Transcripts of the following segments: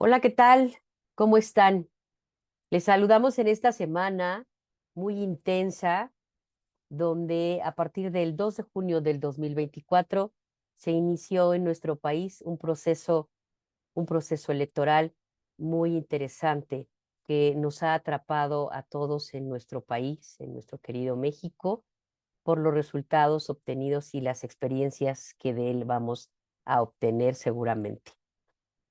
Hola, ¿qué tal? ¿Cómo están? Les saludamos en esta semana muy intensa, donde a partir del 2 de junio del 2024 se inició en nuestro país un proceso electoral muy interesante que nos ha atrapado a todos en nuestro país, en nuestro querido México, por los resultados obtenidos y las experiencias que de él vamos a obtener seguramente.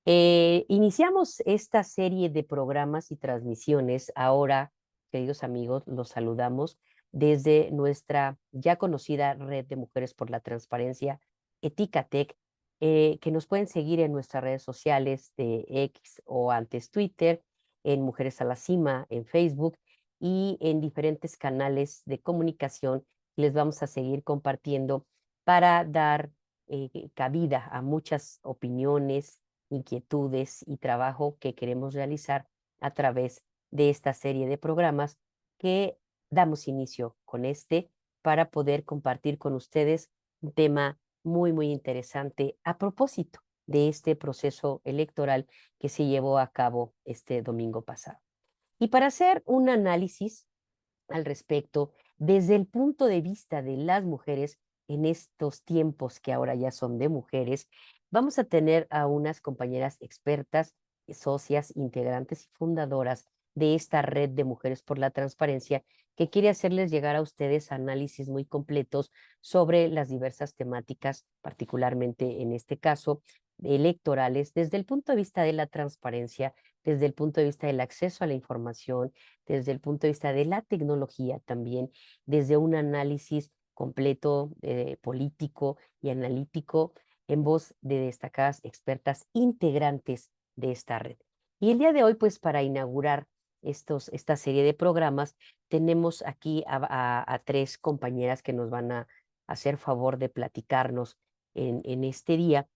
Iniciamos esta serie de programas y transmisiones. Ahora, queridos amigos, los saludamos desde nuestra ya conocida Red de Mujeres por la Transparencia, Eticatec, que nos pueden seguir en nuestras redes sociales de X o antes Twitter, en Mujeres a la Cima, en Facebook y en diferentes canales de comunicación. Les vamos a seguir compartiendo para dar cabida a muchas opiniones, inquietudes y trabajo que queremos realizar a través de esta serie de programas que damos inicio con este para poder compartir con ustedes un tema muy interesante a propósito de este proceso electoral que se llevó a cabo este domingo pasado. Y para hacer un análisis al respecto desde el punto de vista de las mujeres en estos tiempos que ahora ya son de mujeres, vamos a tener a unas compañeras expertas, socias, integrantes y fundadoras de esta red de Mujeres por la Transparencia que quiere hacerles llegar a ustedes análisis muy completos sobre las diversas temáticas, particularmente en este caso electorales, desde el punto de vista de la transparencia, desde el punto de vista del acceso a la información, desde el punto de vista de la tecnología también, desde un análisis completo político y analítico en voz de destacadas expertas integrantes de esta red. Y el día de hoy, pues para inaugurar esta serie de programas, tenemos aquí a tres compañeras que nos van a hacer favor de platicarnos en este día,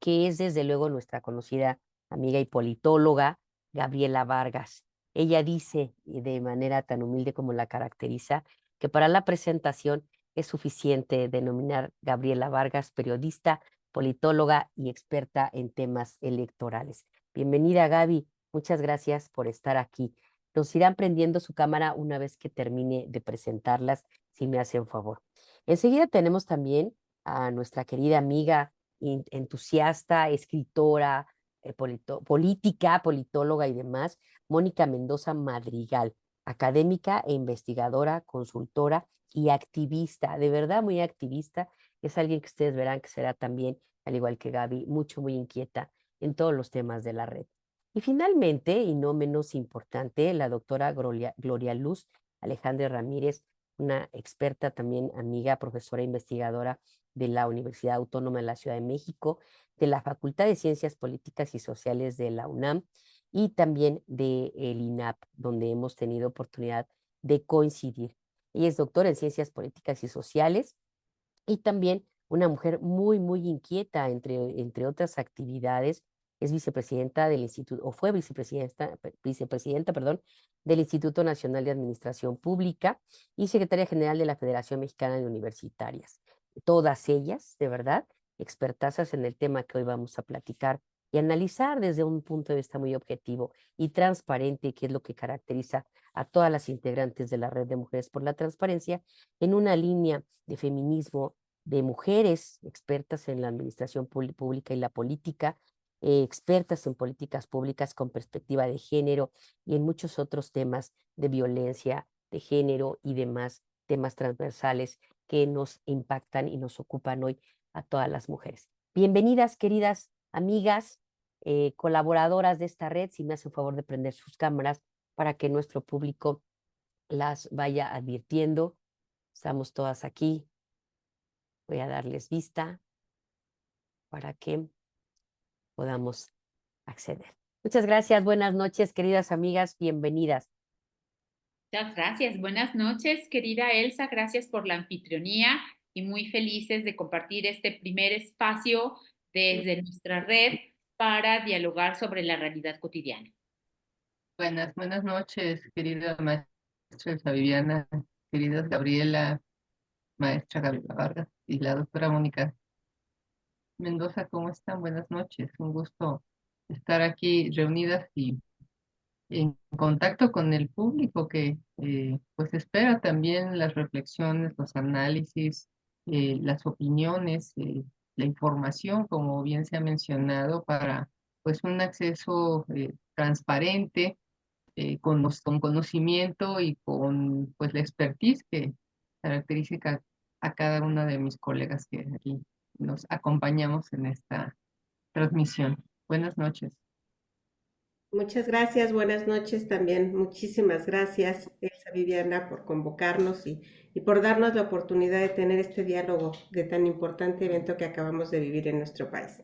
que es desde luego nuestra conocida amiga y politóloga, Gabriela Vargas. Ella dice, de manera tan humilde como la caracteriza, que para la presentación es suficiente denominar Gabriela Vargas periodista, politóloga y experta en temas electorales. Bienvenida, Gaby. Muchas gracias por estar aquí. Nos irán prendiendo su cámara una vez que termine de presentarlas, si me hacen favor. Enseguida tenemos también a nuestra querida amiga entusiasta, escritora, política, politóloga y demás, Mónica Mendoza Madrigal, académica e investigadora, consultora y activista, de verdad muy activista. Es alguien que ustedes verán que será también, al igual que Gaby, muy inquieta en todos los temas de la red. Y finalmente, y no menos importante, la doctora Gloria Luz Alejandra Ramírez, una experta también, amiga, profesora e investigadora de la Universidad Autónoma de la Ciudad de México, de la Facultad de Ciencias Políticas y Sociales de la UNAM y también del INAP, donde hemos tenido oportunidad de coincidir. Ella es doctora en Ciencias Políticas y Sociales y también una mujer muy inquieta, entre otras actividades. Es vicepresidenta del Instituto, o fue vicepresidenta, perdón, del Instituto Nacional de Administración Pública y secretaria general de la Federación Mexicana de Universitarias. Todas ellas, de verdad, expertazas en el tema que hoy vamos a platicar y analizar desde un punto de vista muy objetivo y transparente, que es lo que caracteriza a todas las integrantes de la Red de Mujeres por la Transparencia, en una línea de feminismo, de mujeres expertas en la administración pública y la política, expertas en políticas públicas con perspectiva de género y en muchos otros temas de violencia de género y demás temas transversales que nos impactan y nos ocupan hoy a todas las mujeres. Bienvenidas, queridas amigas, colaboradoras de esta red, si me hacen favor de prender sus cámaras para que nuestro público las vaya advirtiendo. Estamos todas aquí. Voy a darles vista para que podamos acceder. Muchas gracias, buenas noches, queridas amigas, bienvenidas. Muchas gracias. Buenas noches, querida Elsa. Gracias por la anfitrionía y muy felices de compartir este primer espacio desde nuestra red para dialogar sobre la realidad cotidiana. Buenas noches, querida maestra Elsa Viviana, queridas Gabriela, maestra Gabriela Vargas y la doctora Mónica Mendoza, ¿cómo están? Buenas noches, un gusto estar aquí reunidas y en contacto con el público que pues espera también las reflexiones, los análisis, las opiniones, la información, como bien se ha mencionado, para pues un acceso transparente, con conocimiento y con pues la expertise que caracteriza a cada una de mis colegas que aquí nos acompañamos en esta transmisión. Buenas noches. Muchas gracias, buenas noches también. Muchísimas gracias, Elsa Viviana, por convocarnos y por darnos la oportunidad de tener este diálogo de tan importante evento que acabamos de vivir en nuestro país.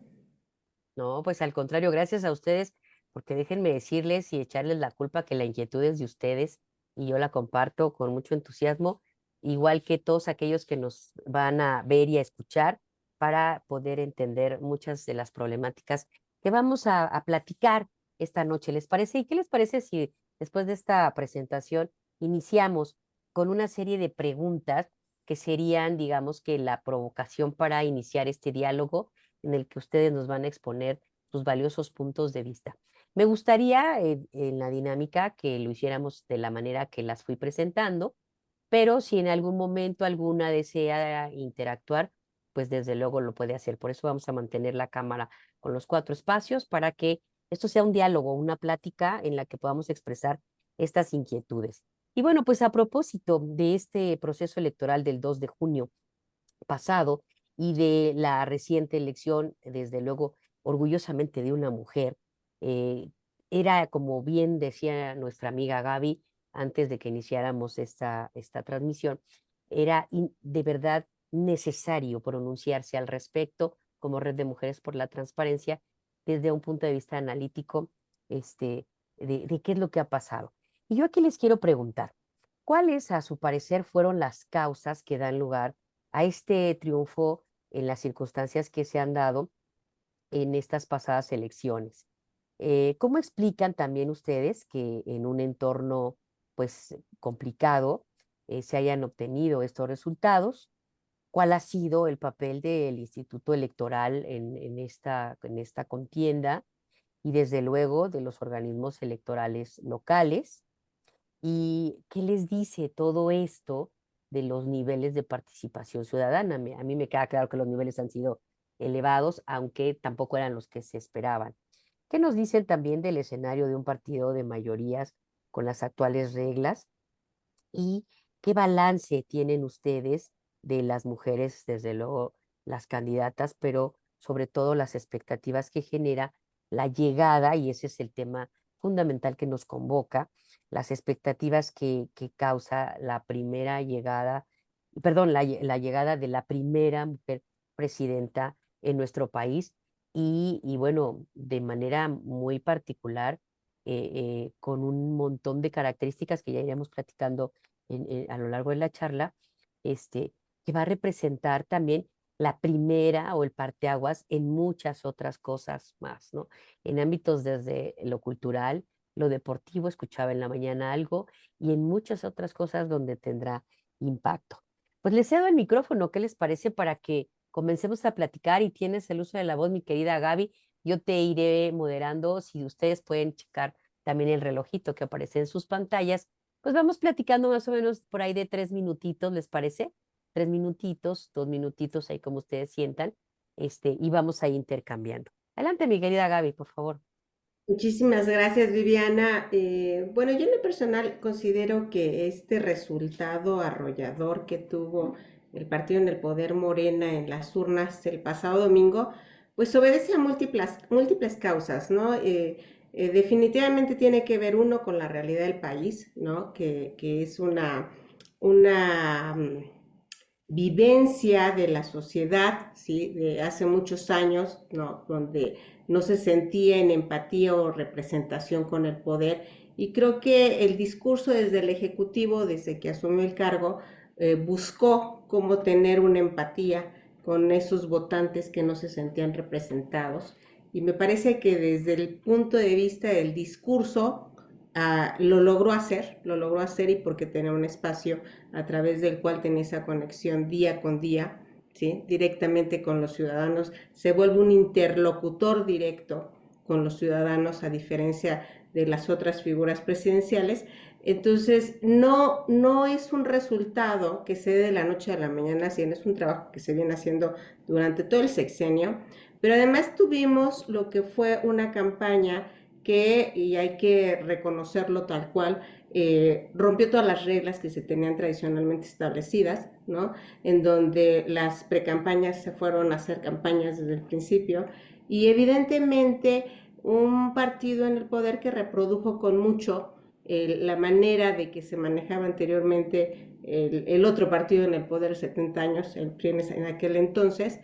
No, pues al contrario, gracias a ustedes, porque déjenme decirles y echarles la culpa que la inquietud es de ustedes y yo la comparto con mucho entusiasmo, igual que todos aquellos que nos van a ver y a escuchar para poder entender muchas de las problemáticas que vamos a platicar esta noche. ¿Les parece? ¿Y qué les parece si después de esta presentación iniciamos con una serie de preguntas que serían, digamos, que la provocación para iniciar este diálogo en el que ustedes nos van a exponer sus valiosos puntos de vista? Me gustaría en la dinámica que lo hiciéramos de la manera que las fui presentando, pero si en algún momento alguna desea interactuar, pues desde luego lo puede hacer. Por eso vamos a mantener la cámara con los 4 espacios para que esto sea un diálogo, una plática en la que podamos expresar estas inquietudes. Y bueno, pues a propósito de este proceso electoral del 2 de junio pasado y de la reciente elección, desde luego, orgullosamente de una mujer, eh, era, como bien decía nuestra amiga Gaby, antes de que iniciáramos esta transmisión, era de verdad necesario pronunciarse al respecto como Red de Mujeres por la Transparencia desde un punto de vista analítico, de qué es lo que ha pasado. Y yo aquí les quiero preguntar, ¿cuáles a su parecer fueron las causas que dan lugar a este triunfo en las circunstancias que se han dado en estas pasadas elecciones? ¿Cómo explican también ustedes que en un entorno pues complicado se hayan obtenido estos resultados? ¿Cuál ha sido el papel del Instituto Electoral en esta contienda y desde luego de los organismos electorales locales? ¿Y qué les dice todo esto de los niveles de participación ciudadana? A mí me queda claro que los niveles han sido elevados, aunque tampoco eran los que se esperaban. ¿Qué nos dicen también del escenario de un partido de mayorías con las actuales reglas? ¿Y qué balance tienen ustedes de las mujeres, desde luego las candidatas, pero sobre todo las expectativas que genera la llegada, y ese es el tema fundamental que nos convoca, las expectativas que causa la primera llegada, perdón, la llegada de la primera mujer presidenta en nuestro país y bueno, de manera muy particular, con un montón de características que ya iremos platicando a lo largo de la charla, que va a representar también la primera o el parteaguas en muchas otras cosas más, ¿no? En ámbitos desde lo cultural, lo deportivo, escuchaba en la mañana algo, y en muchas otras cosas donde tendrá impacto. Pues les cedo el micrófono, ¿qué les parece para que comencemos a platicar? Y tienes el uso de la voz, mi querida Gaby. Yo te iré moderando, si ustedes pueden checar también el relojito que aparece en sus pantallas, pues vamos platicando más o menos por ahí de 3 minutitos, ¿les parece? 3 minutitos, 2 minutitos, ahí como ustedes sientan, y vamos ahí intercambiando. Adelante, mi querida Gaby, por favor. Muchísimas gracias, Viviana. Bueno, yo en lo personal considero que este resultado arrollador que tuvo el partido en el poder Morena en las urnas el pasado domingo, pues obedece a múltiples causas, ¿no? Definitivamente tiene que ver uno con la realidad del país, ¿no? Que es una vivencia de la sociedad, ¿sí? De hace muchos años, ¿no? Donde no se sentía en empatía o representación con el poder. Y creo que el discurso desde el Ejecutivo, desde que asumió el cargo, buscó cómo tener una empatía con esos votantes que no se sentían representados. Y me parece que desde el punto de vista del discurso, lo logró hacer y porque tenía un espacio a través del cual tenía esa conexión día con día, ¿sí? Directamente con los ciudadanos, se vuelve un interlocutor directo con los ciudadanos, a diferencia de las otras figuras presidenciales. Entonces, no es un resultado que se dé de la noche a la mañana, sino es un trabajo que se viene haciendo durante todo el sexenio, pero además tuvimos lo que fue una campaña que, y hay que reconocerlo tal cual, rompió todas las reglas que se tenían tradicionalmente establecidas, ¿no? En donde las precampañas se fueron a hacer campañas desde el principio, y evidentemente un partido en el poder que reprodujo con mucho la manera de que se manejaba anteriormente el otro partido en el poder 70 años, el PRI en aquel entonces,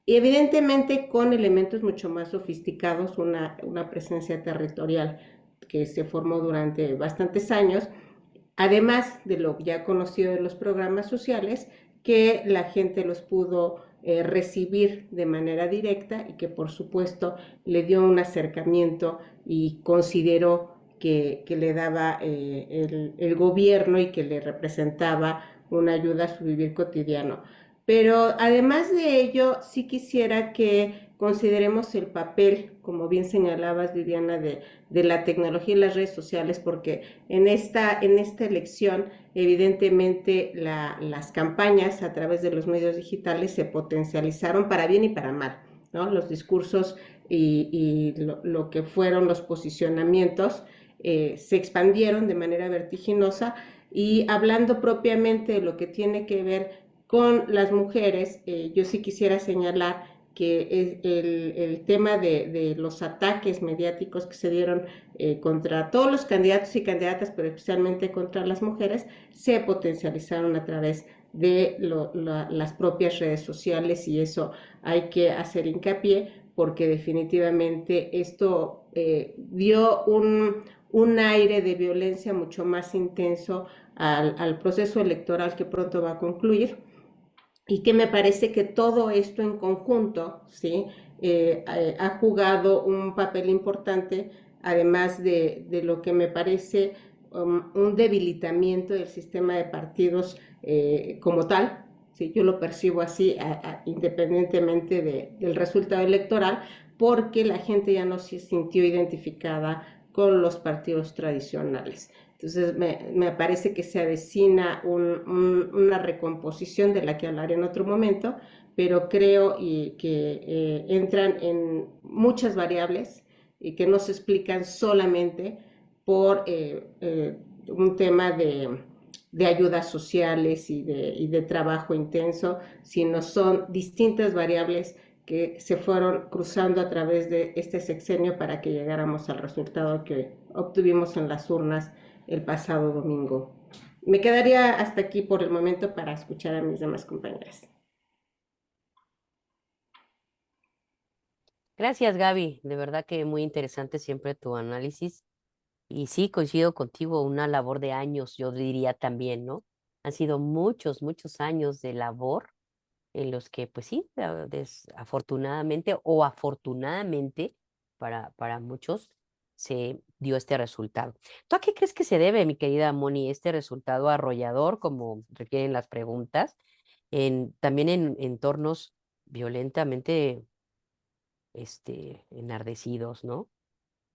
y evidentemente con elementos mucho más sofisticados, una presencia territorial que se formó durante bastantes años, además de lo ya conocido de los programas sociales, que la gente los pudo recibir de manera directa y que por supuesto le dio un acercamiento y consideró que le daba el gobierno y que le representaba una ayuda a su vivir cotidiano. Pero además de ello, sí quisiera que consideremos el papel, como bien señalabas, Viviana, de la tecnología y las redes sociales, porque en esta elección, evidentemente, las campañas a través de los medios digitales se potencializaron para bien y para mal, ¿no? Los discursos y lo que fueron los posicionamientos se expandieron de manera vertiginosa, y hablando propiamente de lo que tiene que ver con las mujeres, yo sí quisiera señalar que el tema de los ataques mediáticos que se dieron contra todos los candidatos y candidatas, pero especialmente contra las mujeres, se potencializaron a través de las propias redes sociales, y eso hay que hacer hincapié, porque definitivamente esto dio un aire de violencia mucho más intenso al proceso electoral que pronto va a concluir, y que me parece que todo esto en conjunto, ¿sí? Ha jugado un papel importante, además de lo que me parece un debilitamiento del sistema de partidos como tal, ¿sí? Yo lo percibo así, independientemente del resultado electoral, porque la gente ya no se sintió identificada con los partidos tradicionales. Entonces me parece que se avecina una recomposición de la que hablaré en otro momento, pero creo que entran en muchas variables y que no se explican solamente por un tema de ayudas sociales y de trabajo intenso, sino son distintas variables que se fueron cruzando a través de este sexenio para que llegáramos al resultado que obtuvimos en las urnas el pasado domingo. Me quedaría hasta aquí por el momento para escuchar a mis demás compañeras. Gracias, Gaby. De verdad que muy interesante siempre tu análisis. Y sí, coincido contigo, una labor de años, yo diría también, ¿no? Han sido muchos, muchos años de labor en los que, pues sí, desafortunadamente o afortunadamente para muchos se dio este resultado. ¿Tú a qué crees que se debe, mi querida Moni, este resultado arrollador, como requieren las preguntas, también en entornos violentamente enardecidos, ¿no?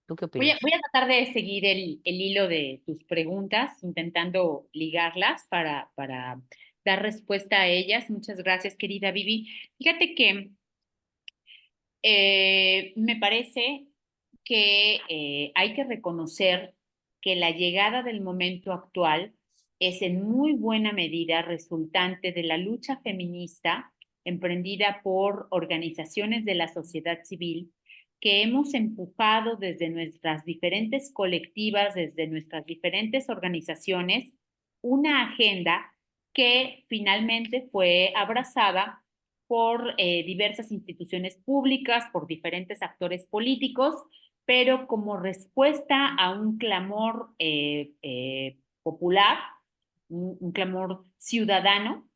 ¿Tú qué opinas? Voy a tratar de seguir el hilo de tus preguntas, intentando ligarlas para dar respuesta a ellas. Muchas gracias, querida Vivi. Fíjate que me parece que hay que reconocer que la llegada del momento actual es en muy buena medida resultante de la lucha feminista emprendida por organizaciones de la sociedad civil que hemos empujado desde nuestras diferentes colectivas, desde nuestras diferentes organizaciones, una agenda que finalmente fue abrazada por diversas instituciones públicas, por diferentes actores políticos, pero como respuesta a un clamor popular, un clamor ciudadano,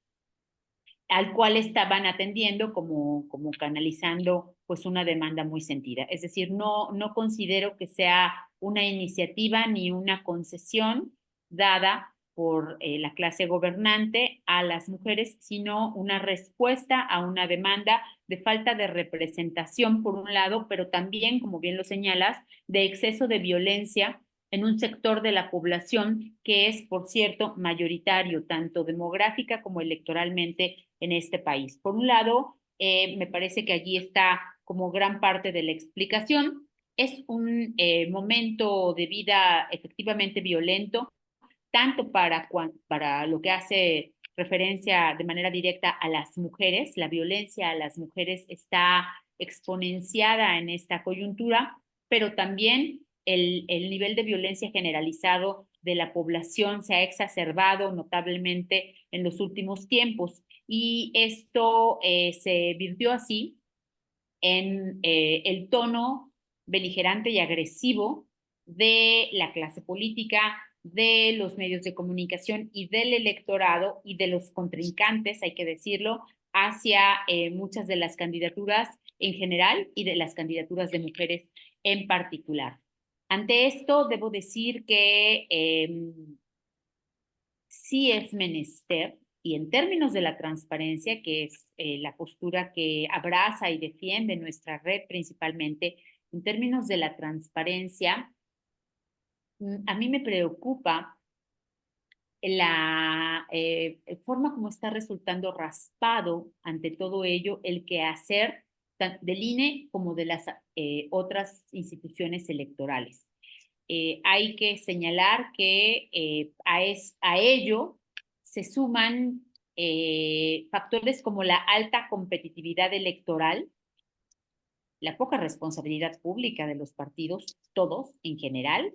al cual estaban atendiendo como canalizando pues una demanda muy sentida. Es decir, no considero que sea una iniciativa ni una concesión dada por la clase gobernante a las mujeres, sino una respuesta a una demanda de falta de representación, por un lado, pero también, como bien lo señalas, de exceso de violencia en un sector de la población que es, por cierto, mayoritario, tanto demográfica como electoralmente en este país. Por un lado, me parece que allí está como gran parte de la explicación. Es un momento de vida efectivamente violento, tanto para lo que hace referencia de manera directa a las mujeres. La violencia a las mujeres está exponenciada en esta coyuntura, pero también el nivel de violencia generalizado de la población se ha exacerbado notablemente en los últimos tiempos. Y esto se virtió así en el tono beligerante y agresivo de la clase política, de los medios de comunicación y del electorado y de los contrincantes, hay que decirlo, hacia muchas de las candidaturas en general y de las candidaturas de mujeres en particular. Ante esto, debo decir que sí es menester, y en términos de la transparencia, que es la postura que abraza y defiende nuestra red principalmente, en términos de la transparencia, a mí me preocupa la forma como está resultando raspado ante todo ello el quehacer del INE como de las otras instituciones electorales. Hay que señalar que a ello se suman factores como la alta competitividad electoral, la poca responsabilidad pública de los partidos, todos en general,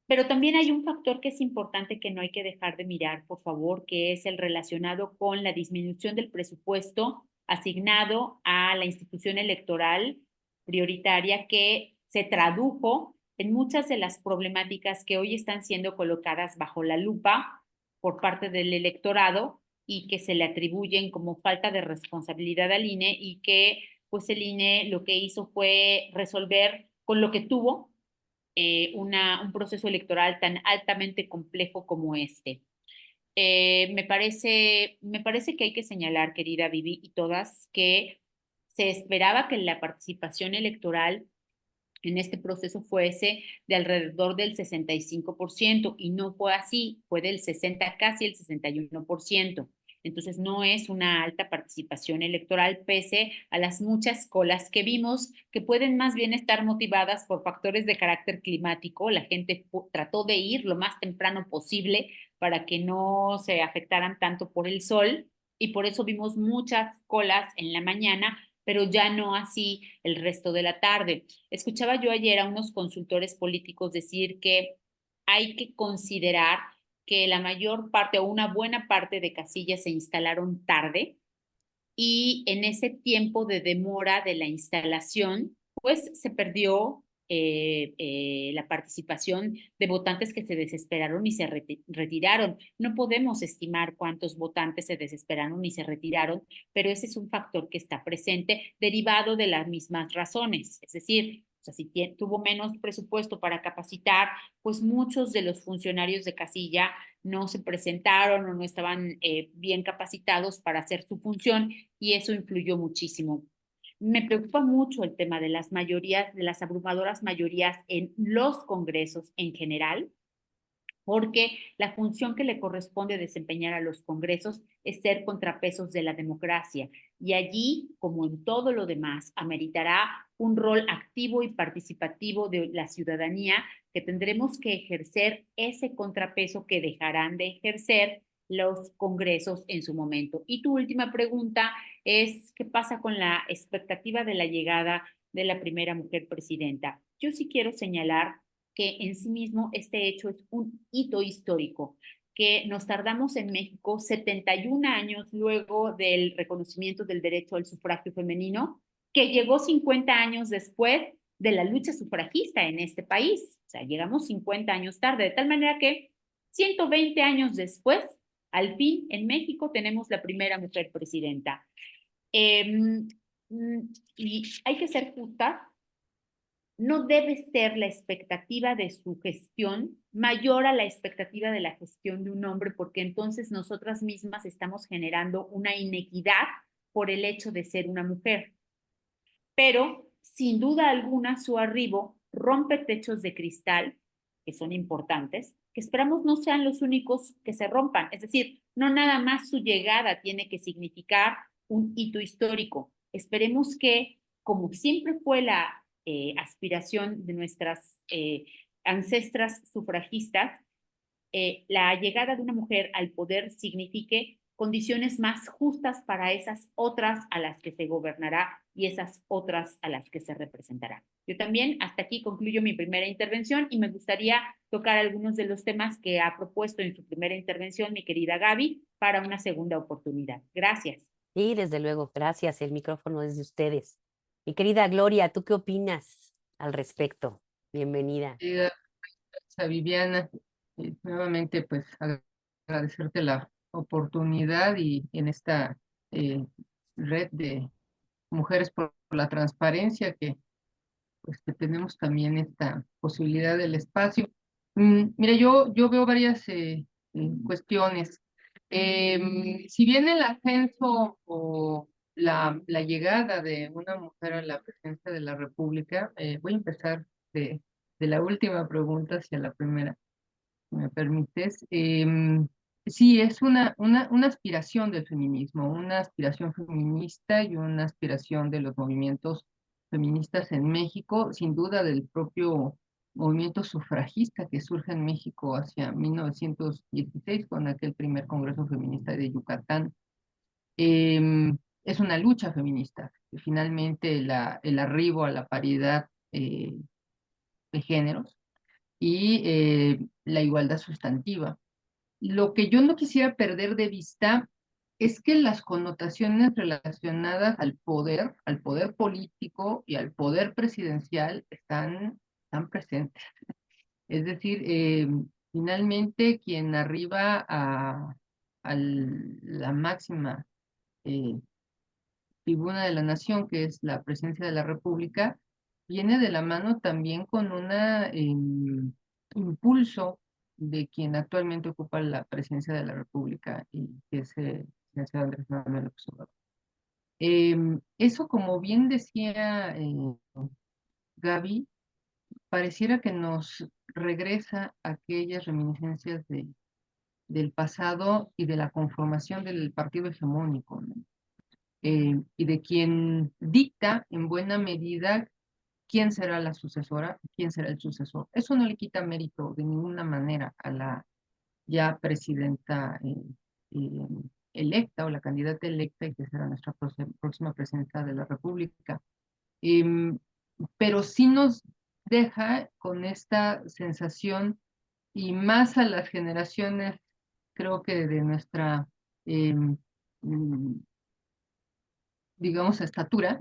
pero también hay un factor que es importante que no hay que dejar de mirar, por favor, que es el relacionado con la disminución del presupuesto asignado a la institución electoral prioritaria, que se tradujo en muchas de las problemáticas que hoy están siendo colocadas bajo la lupa por parte del electorado y que se le atribuyen como falta de responsabilidad al INE, y que pues el INE lo que hizo fue resolver con lo que tuvo un proceso electoral tan altamente complejo como este. Me parece que hay que señalar, querida Vivi y todas, que se esperaba que la participación electoral en este proceso fuese de alrededor del 65%, y no fue así, fue del 60, casi el 61%. Entonces no es una alta participación electoral, pese a las muchas colas que vimos, que pueden más bien estar motivadas por factores de carácter climático. La gente trató de ir lo más temprano posible para que no se afectaran tanto por el sol, y por eso vimos muchas colas en la mañana, pero ya no así el resto de la tarde. Escuchaba yo ayer a unos consultores políticos decir que hay que considerar que la mayor parte o una buena parte de casillas se instalaron tarde, y en ese tiempo de demora de la instalación, pues se perdió la participación de votantes que se desesperaron y se retiraron. No podemos estimar cuántos votantes se desesperaron y se retiraron, pero ese es un factor que está presente derivado de las mismas razones. Es decir, o sea, si tuvo menos presupuesto para capacitar, pues muchos de los funcionarios de casilla no se presentaron o no estaban bien capacitados para hacer su función, y eso influyó muchísimo. Me preocupa mucho el tema de las mayorías, de las abrumadoras mayorías en los congresos en general, porque la función que le corresponde desempeñar a los congresos es ser contrapesos de la democracia, y allí, como en todo lo demás, ameritará un rol activo y participativo de la ciudadanía, que tendremos que ejercer ese contrapeso que dejarán de ejercer los congresos en su momento. Y tu última pregunta es, ¿qué pasa con la expectativa de la llegada de la primera mujer presidenta? Yo sí quiero señalar que en sí mismo este hecho es un hito histórico, que nos tardamos en México 71 años luego del reconocimiento del derecho al sufragio femenino, que llegó 50 años después de la lucha sufragista en este país. O sea, llegamos 50 años tarde, de tal manera que 120 años después, al fin, en México tenemos la primera mujer presidenta. Y hay que ser justas. no debe ser la expectativa de su gestión mayor a la expectativa de la gestión de un hombre, porque entonces nosotras mismas estamos generando una inequidad por el hecho de ser una mujer. Pero, sin duda alguna, su arribo rompe techos de cristal, que son importantes, que esperamos no sean los únicos que se rompan. Es decir, no nada más su llegada tiene que significar un hito histórico. Esperemos que, como siempre fue la aspiración de nuestras ancestras sufragistas, la llegada de una mujer al poder signifique condiciones más justas para esas otras a las que se gobernará y esas otras a las que se representará. Yo también hasta aquí concluyo mi primera intervención y me gustaría tocar algunos de los temas que ha propuesto en su primera intervención mi querida Gaby para una segunda oportunidad. Gracias. Sí, desde luego, gracias. El micrófono es de ustedes. Mi querida Gloria, ¿tú qué opinas al respecto? Bienvenida. Viviana, nuevamente pues agradecerte la oportunidad y en esta red de Mujeres por la Transparencia pues que tenemos también esta posibilidad del espacio. Mira, yo veo varias cuestiones. Si bien el ascenso o la llegada de una mujer a la presidencia de la República, voy a empezar de la última pregunta hacia la primera, si me permites. Sí, es una aspiración del feminismo, una aspiración feminista y una aspiración de los movimientos feministas en México, sin duda del propio movimiento sufragista que surge en México hacia 1916 con aquel primer Congreso Feminista de Yucatán. Es una lucha feminista. Finalmente, el arribo a la paridad de géneros y la igualdad sustantiva. Lo que yo no quisiera perder de vista es que las connotaciones relacionadas al poder político y al poder presidencial están presentes. Es decir, finalmente quien arriba a la máxima eh, tribuna de la nación, que es la presidencia de la República, viene de la mano también con un impulso de quien actualmente ocupa la presidencia de la República y que es el licenciado Andrés Manuel López Obrador. Eso, como bien decía Gaby, pareciera que nos regresa a aquellas reminiscencias del pasado y de la conformación del partido hegemónico, ¿no? Y de quien dicta en buena medida quién será la sucesora, quién será el sucesor. Eso no le quita mérito de ninguna manera a la ya presidenta eh, electa o la candidata electa y que será nuestra próxima presidenta de la República. Em, pero sí nos deja con esta sensación y más a las generaciones, creo que de nuestra em, digamos, estatura,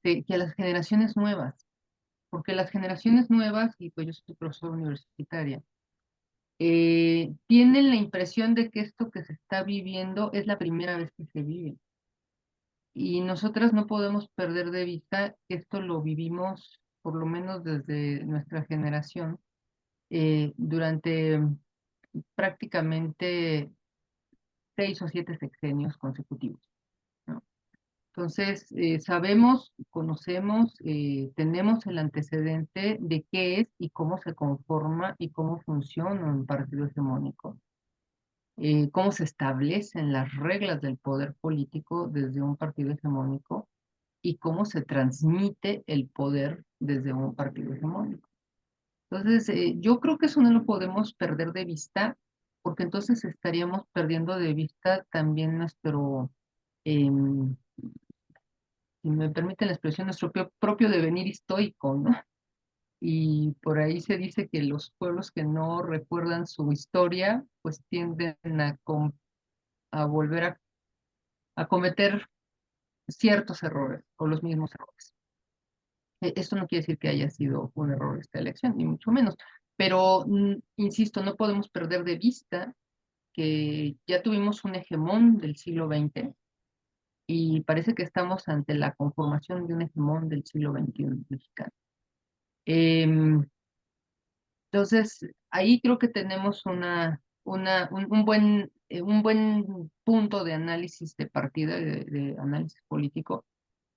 que a las generaciones nuevas, porque las generaciones nuevas, y pues yo soy profesora universitaria, tienen la impresión de que esto que se está viviendo es la primera vez que se vive. Y nosotras no podemos perder de vista que esto lo vivimos, por lo menos desde nuestra generación, durante prácticamente 6 o 7 sexenios consecutivos, ¿no? Entonces, sabemos, conocemos, tenemos el antecedente de qué es y cómo se conforma y cómo funciona un partido hegemónico, cómo se establecen las reglas del poder político desde un partido hegemónico y cómo se transmite el poder desde un partido hegemónico. Entonces, yo creo que eso no lo podemos perder de vista, porque entonces estaríamos perdiendo de vista también nuestro si me permite la expresión, nuestro propio devenir histórico, ¿no? Y por ahí se dice que los pueblos que no recuerdan su historia, pues tienden a volver a cometer ciertos errores o los mismos errores. Esto no quiere decir que haya sido un error esta elección, ni mucho menos, pero insisto, no podemos perder de vista que ya tuvimos un hegemón del siglo XX y parece que estamos ante la conformación de un hegemón del siglo XXI mexicano. Em, Entonces, ahí creo que tenemos un buen punto de análisis de partida, de análisis político,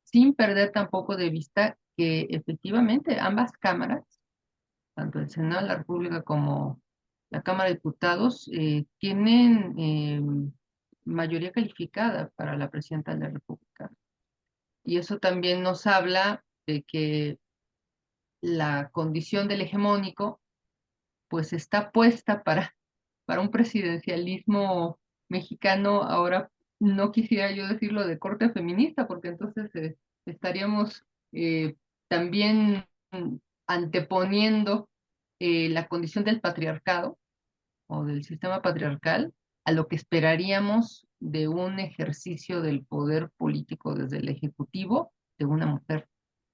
sin perder tampoco de vista que efectivamente ambas cámaras, tanto el Senado de la República como la Cámara de Diputados, tienen mayoría calificada para la presidenta de la República. Y eso también nos habla de que la condición del hegemónico pues está puesta para un presidencialismo mexicano. Ahora no quisiera yo decirlo de corte feminista, porque entonces estaríamos también anteponiendo la condición del patriarcado o del sistema patriarcal a lo que esperaríamos de un ejercicio del poder político desde el Ejecutivo de una mujer,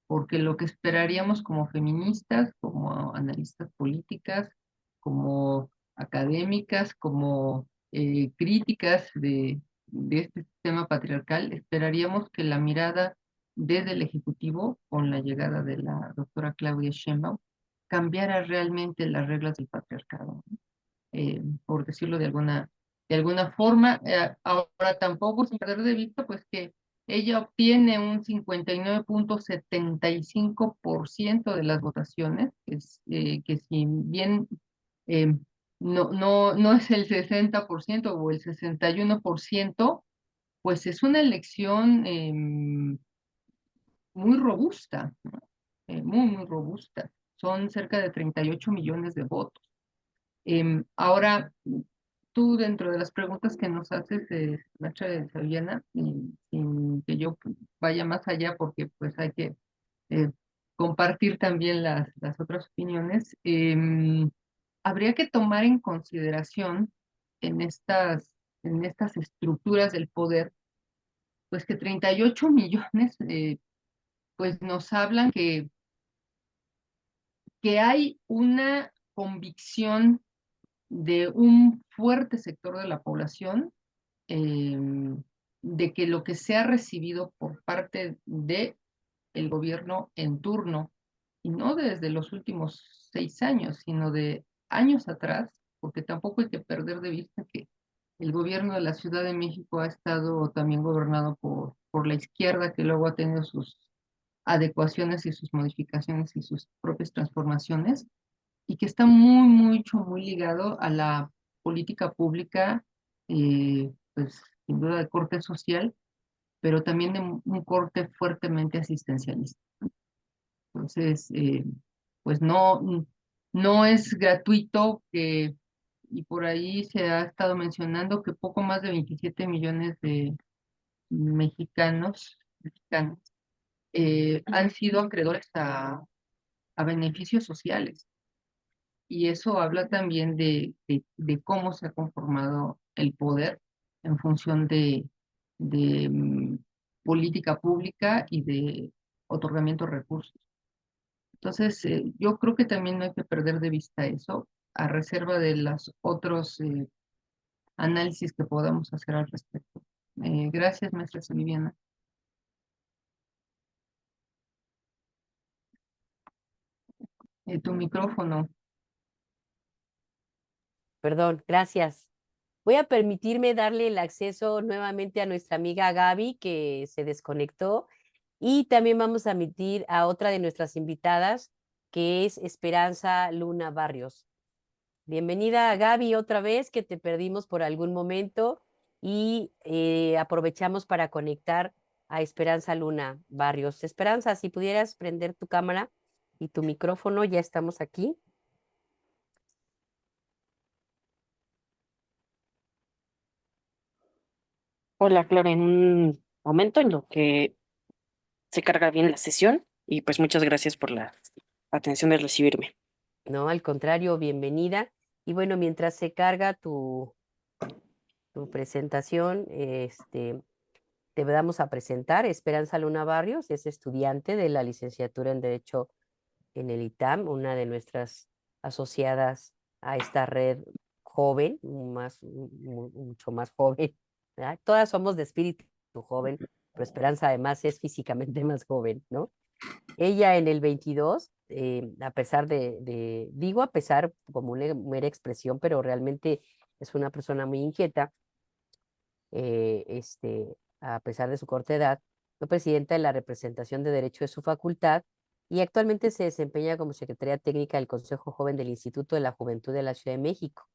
porque lo que esperaríamos como feministas, como analistas políticas, como académicas, como críticas de este sistema patriarcal, esperaríamos que la mirada desde el Ejecutivo, con la llegada de la doctora Claudia Sheinbaum, cambiara realmente las reglas del patriarcado, ¿no? Por decirlo de alguna forma. Ahora tampoco sin perder de vista pues que ella obtiene un 59.75% de las votaciones, que si bien eh, no es el 60% o el 61%, pues es una elección muy robusta, ¿no? Muy robusta. Son cerca de 38 millones de votos. Ahora, tú dentro de las preguntas que nos haces, maestra Fabiana, y sin que yo vaya más allá, porque pues hay que eh, compartir también las otras opiniones, habría que tomar en consideración en en estas estructuras del poder, pues que 38 millones, pues nos hablan que hay una convicción de un fuerte sector de la población, de que lo que se ha recibido por parte de el gobierno en turno, y no desde los últimos 6 años, sino de años atrás, porque tampoco hay que perder de vista que el gobierno de la Ciudad de México ha estado también gobernado por la izquierda, que luego ha tenido sus adecuaciones y sus modificaciones y sus propias transformaciones, y que está muy ligado a la política pública, pues sin duda de corte social, pero también de un corte fuertemente asistencialista. Entonces, pues no es gratuito que, y por ahí se ha estado mencionando que poco más de 27 millones de mexicanos han sido acreedores a beneficios sociales. Y eso habla también de cómo se ha conformado el poder en función de política pública y de otorgamiento de recursos. Entonces, yo creo que también no hay que perder de vista eso, a reserva de los otros análisis que podamos hacer al respecto. Gracias, maestra Viviana. Tu micrófono. Perdón, gracias. Voy a permitirme darle el acceso nuevamente a nuestra amiga Gaby, que se desconectó, y también vamos a admitir a otra de nuestras invitadas, que es Esperanza Luna Barrios. Bienvenida, Gaby, otra vez, que te perdimos por algún momento, y aprovechamos para conectar a Esperanza Luna Barrios. Esperanza, si pudieras prender tu cámara y tu micrófono, ya estamos aquí. Hola, Clara, en un momento en lo que se carga bien la sesión y pues muchas gracias por la atención de recibirme. No, al contrario, bienvenida. Y bueno, mientras se carga tu presentación, te vamos a presentar. Esperanza Luna Barrios es estudiante de la licenciatura en Derecho en el ITAM, una de nuestras asociadas a esta red joven, mucho más joven, ¿verdad? Todas somos de espíritu joven, pero Esperanza además es físicamente más joven, ¿no? Ella en el 22 a pesar digo a pesar como una mera expresión, pero realmente es una persona muy inquieta, a pesar de su corta edad, fue presidenta de la representación de derecho de su facultad y actualmente se desempeña como secretaria técnica del Consejo Joven del Instituto de la Juventud de la Ciudad de México.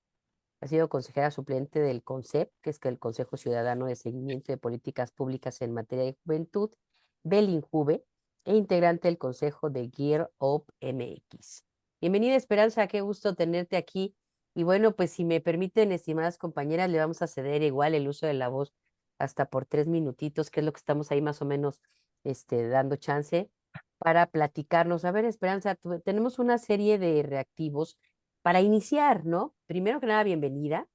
Ha sido consejera suplente del CONCEP, que es el Consejo Ciudadano de Seguimiento de Políticas Públicas en materia de juventud, del INJUVE, e integrante del Consejo de Gear Up MX. Bienvenida, Esperanza, qué gusto tenerte aquí. Y bueno, pues si me permiten, estimadas compañeras, le vamos a ceder igual el uso de la voz hasta por 3 minutitos, que es lo que estamos ahí más o menos dando chance para platicarnos. A ver, Esperanza, tenemos una serie de reactivos para iniciar, ¿no? Primero que nada, bienvenida.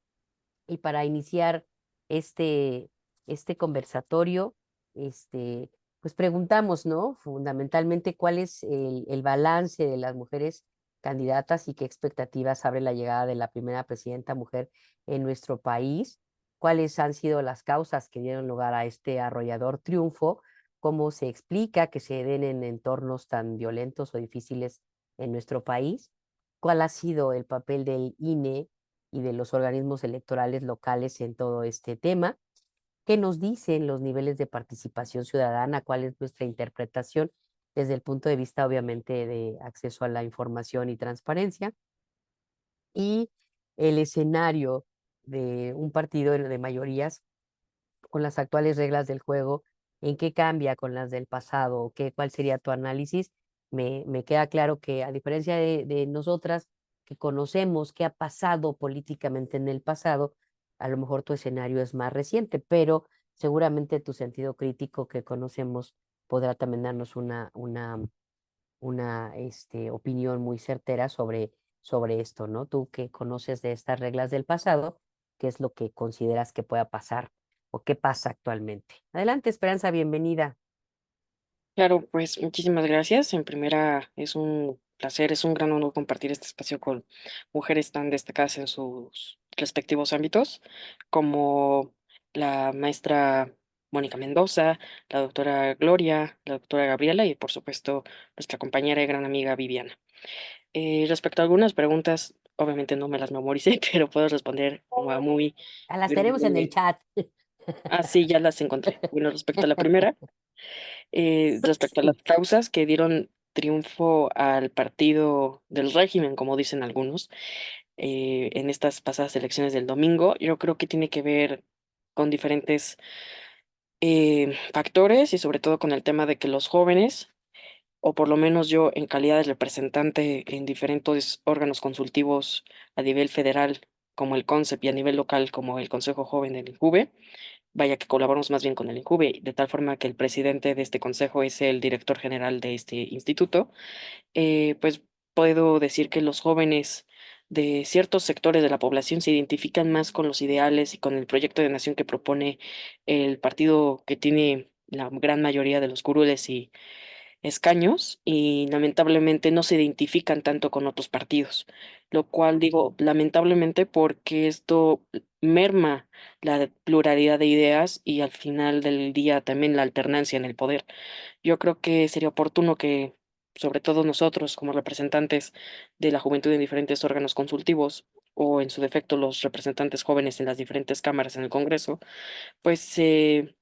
Y para iniciar este, este conversatorio, pues preguntamos, ¿no? Fundamentalmente, ¿cuál es el balance de las mujeres candidatas y qué expectativas abre la llegada de la primera presidenta mujer en nuestro país? ¿Cuáles han sido las causas que dieron lugar a este arrollador triunfo? ¿Cómo se explica que se den en entornos tan violentos o difíciles en nuestro país? ¿Cuál ha sido el papel del INE y de los organismos electorales locales en todo este tema? ¿Qué nos dicen los niveles de participación ciudadana? ¿Cuál es nuestra interpretación desde el punto de vista, obviamente, de acceso a la información y transparencia? Y el escenario de un partido de mayorías con las actuales reglas del juego, ¿en qué cambia con las del pasado? ¿Cuál sería tu análisis? Me queda claro que a diferencia de nosotras que conocemos qué ha pasado políticamente en el pasado, a lo mejor tu escenario es más reciente, pero seguramente tu sentido crítico que conocemos podrá también darnos una opinión muy certera sobre esto, ¿no? Tú que conoces de estas reglas del pasado, ¿qué es lo que consideras que pueda pasar o qué pasa actualmente? Adelante, Esperanza, bienvenida. Claro, pues muchísimas gracias. En primera, es un placer, es un gran honor compartir este espacio con mujeres tan destacadas en sus respectivos ámbitos, como la maestra Mónica Mendoza, la doctora Gloria, la doctora Gabriela y, por supuesto, nuestra compañera y gran amiga Viviana. Respecto a algunas preguntas, obviamente no me las memoricé, pero puedo responder como a muy Las tenemos en el breve. chat. Ah, sí, ya las encontré. Bueno, respecto a la primera. Respecto a las causas que dieron triunfo al partido del régimen, como dicen algunos, en estas pasadas elecciones del domingo, yo creo que tiene que ver con diferentes factores y sobre todo con el tema de que los jóvenes, o por lo menos yo en calidad de representante en diferentes órganos consultivos a nivel federal, como el CONCEP, y a nivel local, como el Consejo Joven del INJUVE, vaya que colaboramos más bien con el INJUVE, de tal forma que el presidente de este consejo es el director general de este instituto. Pues puedo decir que los jóvenes de ciertos sectores de la población se identifican más con los ideales y con el proyecto de nación que propone el partido que tiene la gran mayoría de los curules y escaños, y lamentablemente no se identifican tanto con otros partidos, lo cual digo lamentablemente porque esto merma la pluralidad de ideas y al final del día también la alternancia en el poder. Yo creo que sería oportuno que, sobre todo nosotros como representantes de la juventud en diferentes órganos consultivos, o en su defecto los representantes jóvenes en las diferentes cámaras en el Congreso, pues se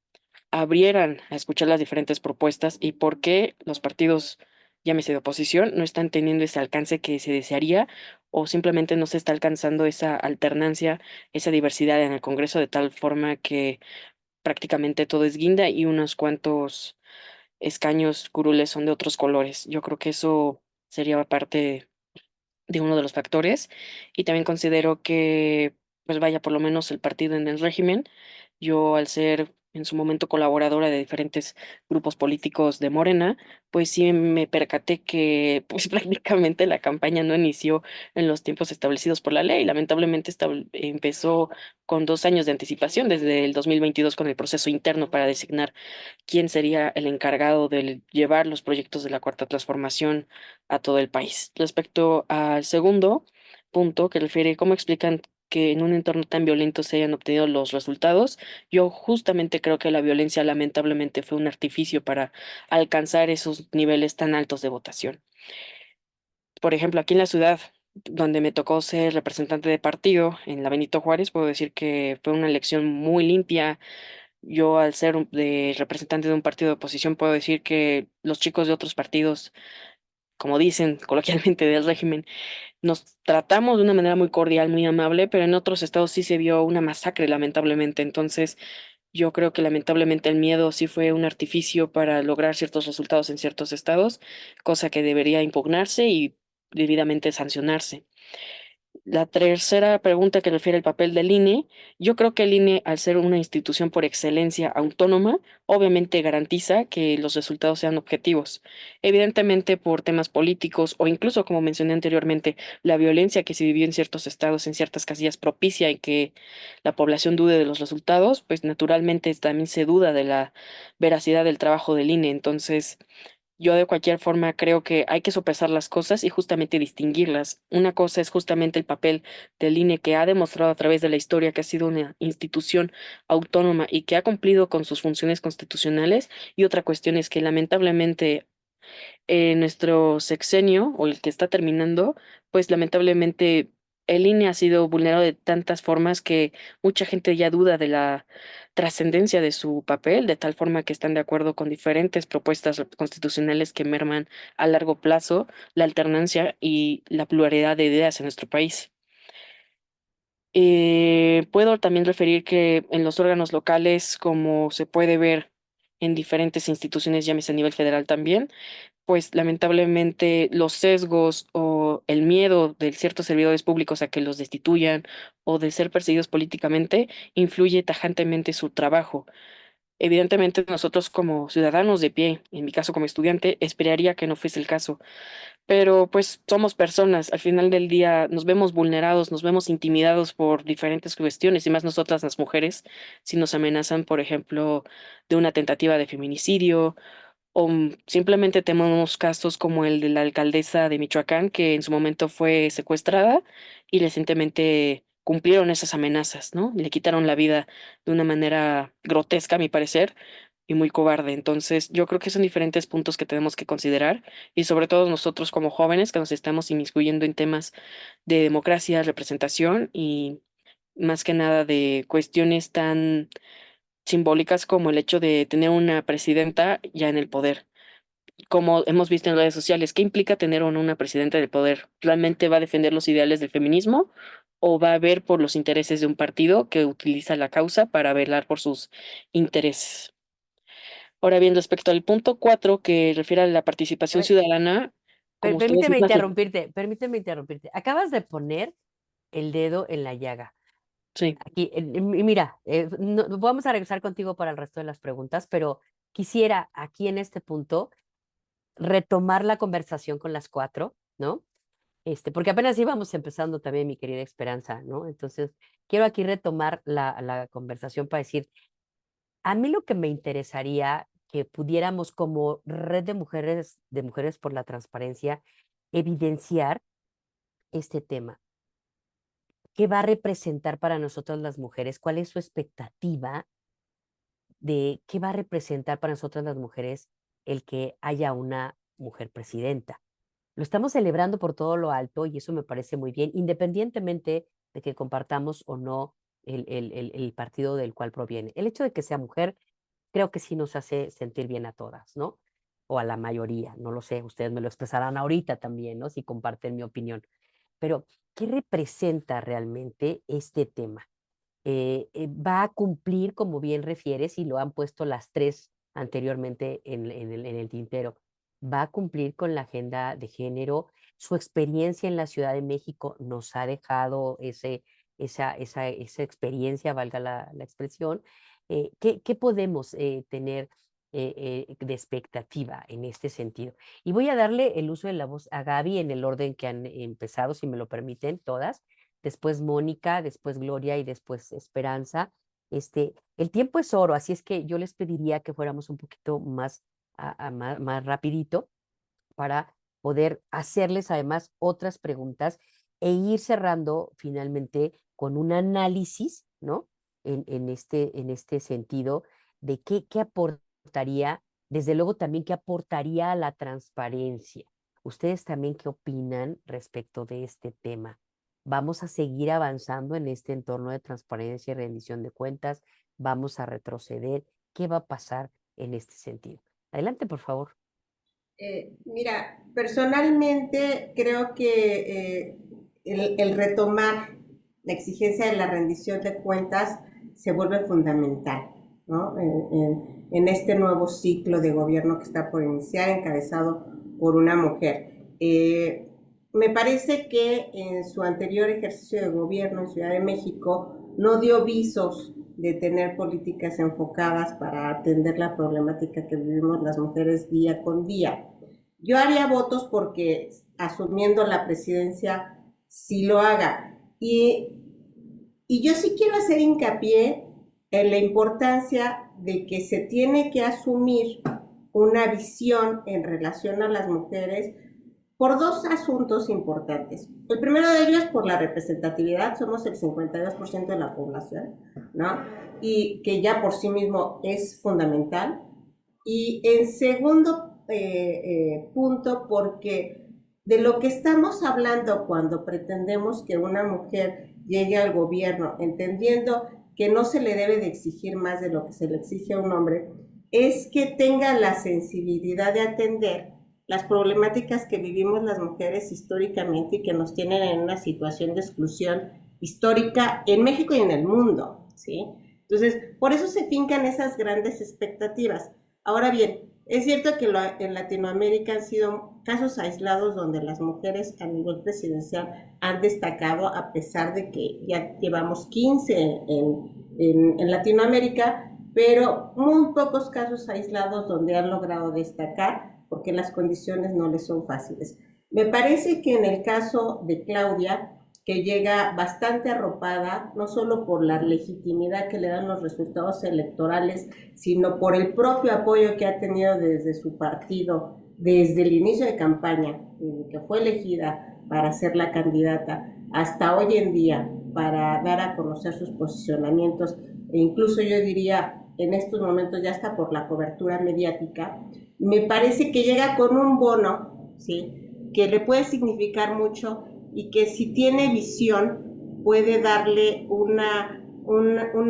abrieran a escuchar las diferentes propuestas y por qué los partidos, llámese de oposición, no están teniendo ese alcance que se desearía, o simplemente no se está alcanzando esa alternancia, esa diversidad en el Congreso, de tal forma que prácticamente todo es guinda y unos cuantos escaños curules son de otros colores. Yo creo que eso sería parte de uno de los factores, y también considero que, pues vaya, por lo menos el partido en el régimen, yo al ser en su momento colaboradora de diferentes grupos políticos de Morena, pues sí me percaté que pues prácticamente la campaña no inició en los tiempos establecidos por la ley. Lamentablemente empezó con 2 años de anticipación desde el 2022 con el proceso interno para designar quién sería el encargado de llevar los proyectos de la Cuarta Transformación a todo el país. Respecto al segundo punto que refiere cómo explican que en un entorno tan violento se hayan obtenido los resultados, yo justamente creo que la violencia lamentablemente fue un artificio para alcanzar esos niveles tan altos de votación. Por ejemplo, aquí en la ciudad donde me tocó ser representante de partido, en la Benito Juárez, puedo decir que fue una elección muy limpia. Yo, al ser de representante de un partido de oposición, puedo decir que los chicos de otros partidos, como dicen coloquialmente del régimen, nos tratamos de una manera muy cordial, muy amable, pero en otros estados sí se vio una masacre, lamentablemente. Entonces, yo creo que lamentablemente el miedo sí fue un artificio para lograr ciertos resultados en ciertos estados, cosa que debería impugnarse y debidamente sancionarse. La tercera pregunta, que refiere al papel del INE, yo creo que el INE, al ser una institución por excelencia autónoma, obviamente garantiza que los resultados sean objetivos. Evidentemente, por temas políticos o incluso, como mencioné anteriormente, la violencia que se vivió en ciertos estados, en ciertas casillas, propicia en que la población dude de los resultados, pues naturalmente también se duda de la veracidad del trabajo del INE. Entonces, yo de cualquier forma creo que hay que sopesar las cosas y justamente distinguirlas. Una cosa es justamente el papel del INE, que ha demostrado a través de la historia que ha sido una institución autónoma y que ha cumplido con sus funciones constitucionales, y otra cuestión es que lamentablemente nuestro sexenio, o el que está terminando, pues lamentablemente el INE ha sido vulnerado de tantas formas que mucha gente ya duda de la trascendencia de su papel, de tal forma que están de acuerdo con diferentes propuestas constitucionales que merman a largo plazo la alternancia y la pluralidad de ideas en nuestro país. Puedo también referir que en los órganos locales, como se puede ver en diferentes instituciones, llámese a nivel federal también, pues lamentablemente los sesgos o el miedo de ciertos servidores públicos a que los destituyan o de ser perseguidos políticamente influye tajantemente su trabajo. Evidentemente, nosotros como ciudadanos de pie, en mi caso como estudiante, esperaría que no fuese el caso, pero pues somos personas, al final del día nos vemos vulnerados, nos vemos intimidados por diferentes cuestiones, y más nosotras las mujeres, si nos amenazan, por ejemplo, de una tentativa de feminicidio, o simplemente tenemos casos como el de la alcaldesa de Michoacán, que en su momento fue secuestrada y recientemente cumplieron esas amenazas, ¿no? Le quitaron la vida de una manera grotesca, a mi parecer, y muy cobarde. Entonces, yo creo que son diferentes puntos que tenemos que considerar, y sobre todo nosotros como jóvenes que nos estamos inmiscuyendo en temas de democracia, representación y más que nada de cuestiones tan simbólicas como el hecho de tener una presidenta ya en el poder. Como hemos visto en redes sociales, ¿qué implica tener o no una presidenta del poder? ¿Realmente va a defender los ideales del feminismo o va a ver por los intereses de un partido que utiliza la causa para velar por sus intereses? Ahora bien, respecto al punto 4, que refiere a la A participación ver, ciudadana, como ustedes permíteme mismas interrumpirte, permíteme interrumpirte. Acabas de poner el dedo en la llaga. sí, Aquí, mira, vamos a regresar contigo para el resto de las preguntas, pero quisiera aquí en este punto retomar la conversación con las cuatro, ¿no? Porque apenas íbamos empezando también, mi querida Esperanza, ¿no? Entonces, quiero aquí retomar la conversación para decir, a mí lo que me interesaría que pudiéramos como red de mujeres por la transparencia, evidenciar este tema. ¿Qué va a representar para nosotras las mujeres? ¿Cuál es su expectativa de qué va a representar para nosotras las mujeres el que haya una mujer presidenta? Lo estamos celebrando por todo lo alto y eso me parece muy bien, independientemente de que compartamos o no el partido del cual proviene. El hecho de que sea mujer creo que sí nos hace sentir bien a todas, ¿no? O a la mayoría, no lo sé, ustedes me lo expresarán ahorita también, ¿no? Si comparten mi opinión. Pero, ¿qué representa realmente este tema? Va a cumplir, como bien refieres, y lo han puesto las tres anteriormente en el tintero, va a cumplir con la agenda de género. Su experiencia en la Ciudad de México nos ha dejado esa experiencia, valga la expresión. ¿Qué podemos tener de expectativa en este sentido? Y voy a darle el uso de la voz a Gaby en el orden que han empezado, si me lo permiten, todas, después Mónica, después Gloria y después Esperanza. El tiempo es oro, así es que yo les pediría que fuéramos un poquito más rapidito para poder hacerles además otras preguntas e ir cerrando finalmente con un análisis, ¿no? En este sentido de qué aportaría, desde luego también qué aportaría a la transparencia, ¿Ustedes también qué opinan respecto de este tema? ¿Vamos a seguir avanzando en este entorno de transparencia y rendición de cuentas? ¿Vamos a retroceder? ¿Qué va a pasar en este sentido? Adelante, por favor. Mira, personalmente creo que el retomar la exigencia de la rendición de cuentas se vuelve fundamental, ¿no? En este nuevo ciclo de gobierno que está por iniciar, encabezado por una mujer. Me parece que en su anterior ejercicio de gobierno en Ciudad de México no dio visos de tener políticas enfocadas para atender la problemática que vivimos las mujeres día con día. Yo haría votos porque asumiendo la presidencia sí lo haga. Y yo sí quiero hacer hincapié en la importancia de que se tiene que asumir una visión en relación a las mujeres por dos asuntos importantes. El primero de ellos por la representatividad, somos el 52% de la población, ¿no? Y que ya por sí mismo es fundamental. Y en segundo punto, porque de lo que estamos hablando cuando pretendemos que una mujer llegue al gobierno, entendiendo que no se le debe de exigir más de lo que se le exige a un hombre, es que tenga la sensibilidad de atender las problemáticas que vivimos las mujeres históricamente y que nos tienen en una situación de exclusión histórica en México y en el mundo, ¿sí? Entonces, por eso se fincan esas grandes expectativas. Ahora bien, es cierto que en Latinoamérica han sido casos aislados donde las mujeres a nivel presidencial han destacado, a pesar de que ya llevamos 15 en Latinoamérica, pero muy pocos casos aislados donde han logrado destacar porque las condiciones no les son fáciles. Me parece que en el caso de Claudia, que llega bastante arropada, no solo por la legitimidad que le dan los resultados electorales, sino por el propio apoyo que ha tenido desde su partido, desde el inicio de campaña, desde que fue elegida para ser la candidata, hasta hoy en día, para dar a conocer sus posicionamientos, e incluso yo diría, en estos momentos ya está por la cobertura mediática, me parece que llega con un bono, ¿sí?, que le puede significar mucho y que si tiene visión puede darle una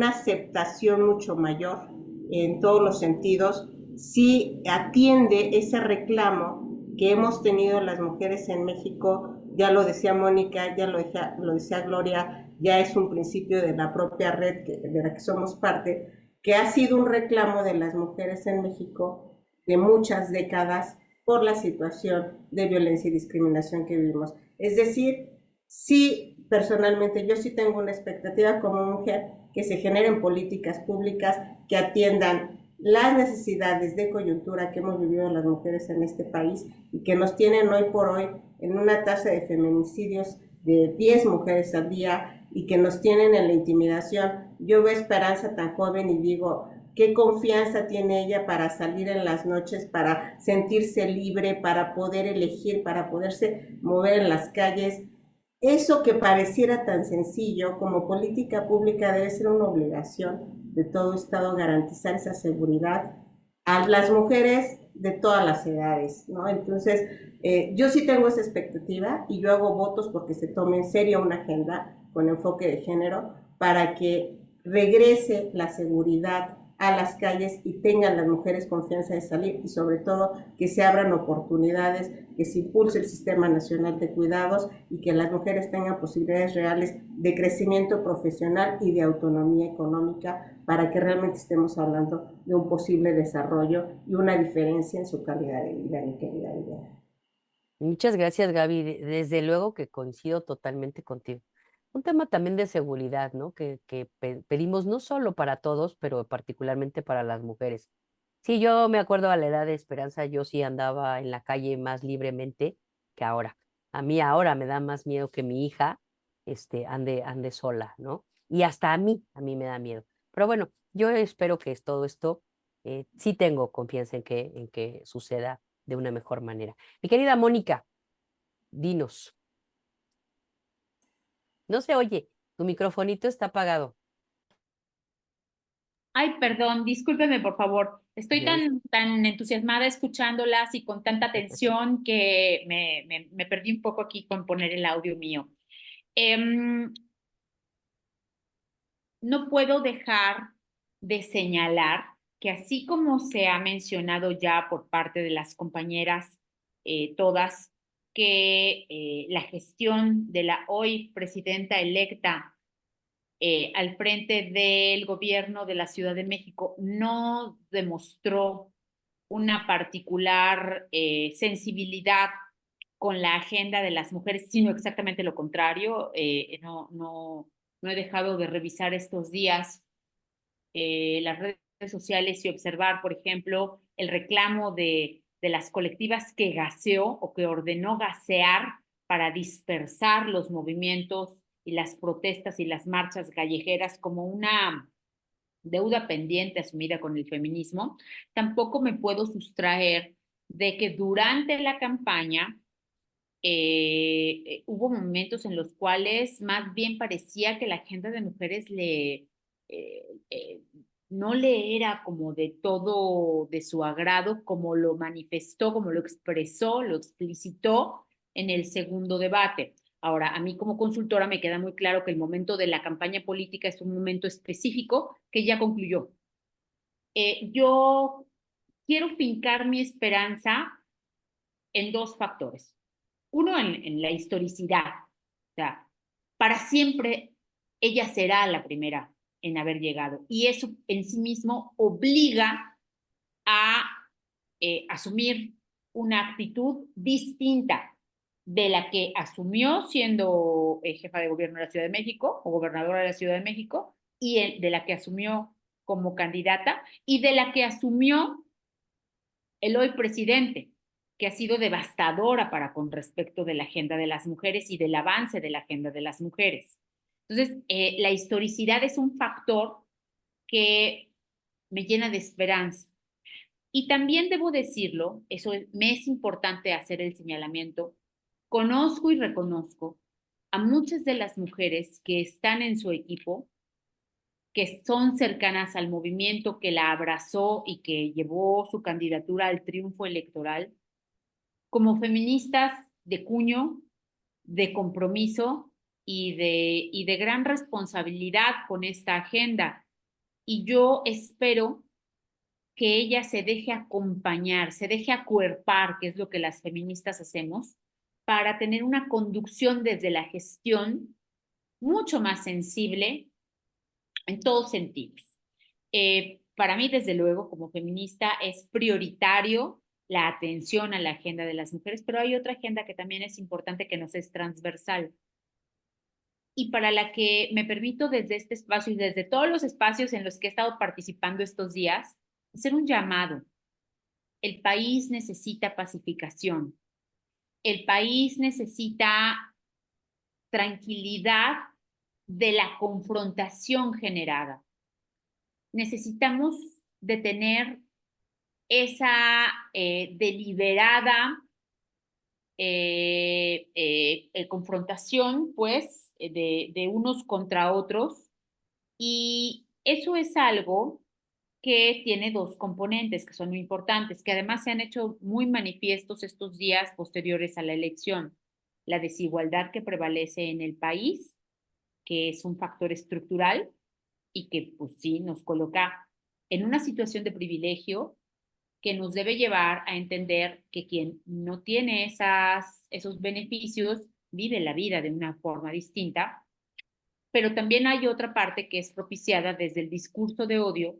aceptación mucho mayor en todos los sentidos si atiende ese reclamo que hemos tenido las mujeres en México. Ya lo decía Mónica, ya lo decía Gloria, ya es un principio de la propia red de la que somos parte, que ha sido un reclamo de las mujeres en México de muchas décadas por la situación de violencia y discriminación que vivimos. Es decir, sí, personalmente, yo sí tengo una expectativa como mujer que se generen políticas públicas que atiendan las necesidades de coyuntura que hemos vivido las mujeres en este país y que nos tienen hoy por hoy en una tasa de feminicidios de 10 mujeres al día y que nos tienen en la intimidación. Yo veo a Esperanza tan joven y digo, qué confianza tiene ella para salir en las noches, para sentirse libre, para poder elegir, para poderse mover en las calles. Eso que pareciera tan sencillo como política pública debe ser una obligación de todo Estado garantizar esa seguridad a las mujeres de todas las edades, ¿no? Entonces, yo sí tengo esa expectativa y yo hago votos porque se tome en serio una agenda con enfoque de género para que regrese la seguridad a las calles y tengan las mujeres confianza de salir y sobre todo que se abran oportunidades, que se impulse el Sistema Nacional de Cuidados y que las mujeres tengan posibilidades reales de crecimiento profesional y de autonomía económica para que realmente estemos hablando de un posible desarrollo y una diferencia en su calidad de vida, mi querida Viviana. Muchas gracias, Gaby. Desde luego que coincido totalmente contigo. Un tema también de seguridad, ¿no? Que pedimos no solo para todos, pero particularmente para las mujeres. Sí, yo me acuerdo a la edad de Esperanza, yo sí andaba en la calle más libremente que ahora. A mí ahora me da más miedo que mi hija ande sola, ¿no? Y hasta a mí me da miedo. Pero bueno, yo espero que todo esto, sí tengo confianza en que suceda de una mejor manera. Mi querida Mónica, dinos. No se oye, tu microfonito está apagado. Ay, perdón, discúlpeme, por favor. Estoy Yes. tan entusiasmada escuchándolas y con tanta atención que me perdí un poco aquí con poner el audio mío. No puedo dejar de señalar que así como se ha mencionado ya por parte de las compañeras todas, que la gestión de la hoy presidenta electa al frente del gobierno de la Ciudad de México no demostró una particular sensibilidad con la agenda de las mujeres, sino exactamente lo contrario. No he dejado de revisar estos días las redes sociales y observar, por ejemplo, el reclamo de las colectivas que gaseó o que ordenó gasear para dispersar los movimientos y las protestas y las marchas callejeras como una deuda pendiente asumida con el feminismo. Tampoco me puedo sustraer de que durante la campaña hubo momentos en los cuales más bien parecía que la agenda de mujeres eh, eh, no le era como de todo de su agrado, como lo manifestó, como lo expresó, lo explicitó en el segundo debate. Ahora, a mí como consultora me queda muy claro que el momento de la campaña política es un momento específico que ya concluyó. Yo quiero fincar mi esperanza en dos factores. Uno, en la historicidad. O sea, para siempre ella será la primera en haber llegado. Y eso en sí mismo obliga a asumir una actitud distinta de la que asumió siendo jefa de gobierno de la Ciudad de México o gobernadora de la Ciudad de México y de la que asumió como candidata y de la que asumió el hoy presidente, que ha sido devastadora para con respecto de la agenda de las mujeres y del avance de la agenda de las mujeres. Entonces, la historicidad es un factor que me llena de esperanza. Y también debo decirlo, me es importante hacer el señalamiento, conozco y reconozco a muchas de las mujeres que están en su equipo, que son cercanas al movimiento que la abrazó y que llevó su candidatura al triunfo electoral, como feministas de cuño, de compromiso y de gran responsabilidad con esta agenda. Y yo espero que ella se deje acompañar, se deje acuerpar, que es lo que las feministas hacemos, para tener una conducción desde la gestión mucho más sensible en todos sentidos. Para mí, desde luego, como feminista, es prioritario la atención a la agenda de las mujeres, pero hay otra agenda que también es importante, que nos es transversal y para la que me permito desde este espacio y desde todos los espacios en los que he estado participando estos días, hacer un llamado. El país necesita pacificación. El país necesita tranquilidad de la confrontación generada. Necesitamos detener esa deliberada confrontación, pues, de unos contra otros. Y eso es algo que tiene dos componentes que son muy importantes, que además se han hecho muy manifiestos estos días posteriores a la elección. La desigualdad que prevalece en el país, que es un factor estructural y que, pues sí, nos coloca en una situación de privilegio que nos debe llevar a entender que quien no tiene esos beneficios vive la vida de una forma distinta, pero también hay otra parte que es propiciada desde el discurso de odio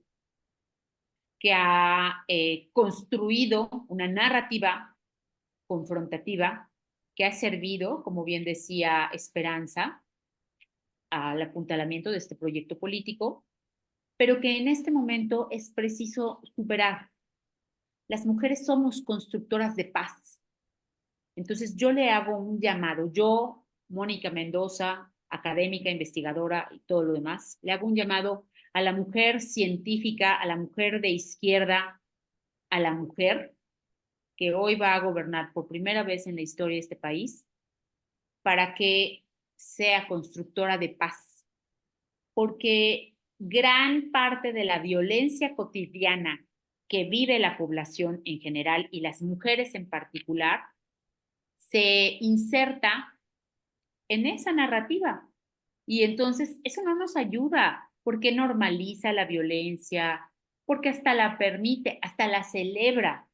que ha construido una narrativa confrontativa que ha servido, como bien decía Esperanza, al apuntalamiento de este proyecto político, pero que en este momento es preciso superar. Las mujeres somos constructoras de paz. Entonces yo le hago un llamado, yo, Mónica Mendoza, académica, investigadora y todo lo demás, le hago un llamado a la mujer científica, a la mujer de izquierda, a la mujer que hoy va a gobernar por primera vez en la historia de este país, para que sea constructora de paz. Porque gran parte de la violencia cotidiana que vive la población en general y las mujeres en particular se inserta en esa narrativa. Y entonces eso no nos ayuda porque normaliza la violencia, porque hasta la permite, hasta la celebra.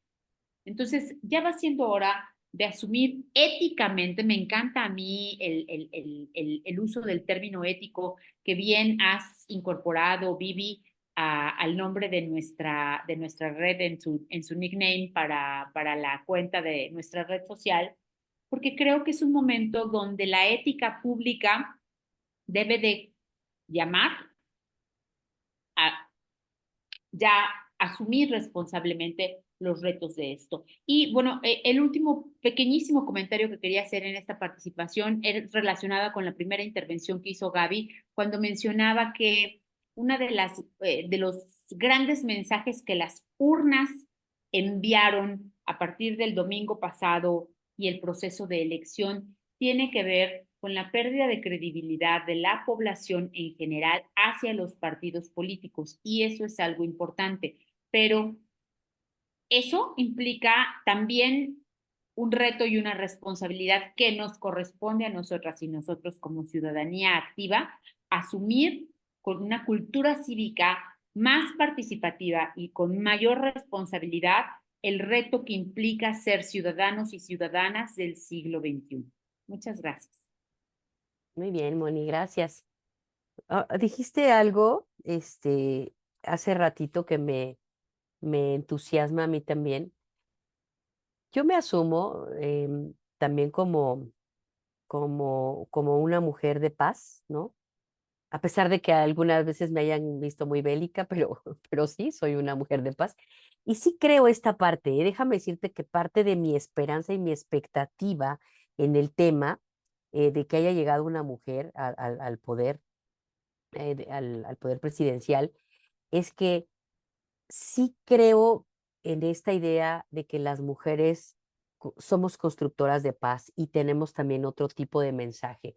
Entonces ya va siendo hora de asumir éticamente, me encanta a mí el uso del término ético que bien has incorporado, Vivi, al nombre de nuestra red en su nickname para la cuenta de nuestra red social, porque creo que es un momento donde la ética pública debe de llamar a ya asumir responsablemente los retos de esto. Y bueno, el último pequeñísimo comentario que quería hacer en esta participación es relacionada con la primera intervención que hizo Gaby, cuando mencionaba que una de los grandes mensajes que las urnas enviaron a partir del domingo pasado y el proceso de elección tiene que ver con la pérdida de credibilidad de la población en general hacia los partidos políticos. Y eso es algo importante. Pero eso implica también un reto y una responsabilidad que nos corresponde a nosotras y nosotros como ciudadanía activa, asumir con una cultura cívica más participativa y con mayor responsabilidad el reto que implica ser ciudadanos y ciudadanas del siglo XXI. Muchas gracias. Muy bien, Moni, gracias. Dijiste algo, hace ratito que me entusiasma a mí también. Yo me asumo también como una mujer de paz, ¿no? A pesar de que algunas veces me hayan visto muy bélica, pero sí, soy una mujer de paz. Y sí creo esta parte, ¿eh? Déjame decirte que parte de mi esperanza y mi expectativa en el tema de que haya llegado una mujer al poder, al poder presidencial, es que sí creo en esta idea de que las mujeres somos constructoras de paz y tenemos también otro tipo de mensaje.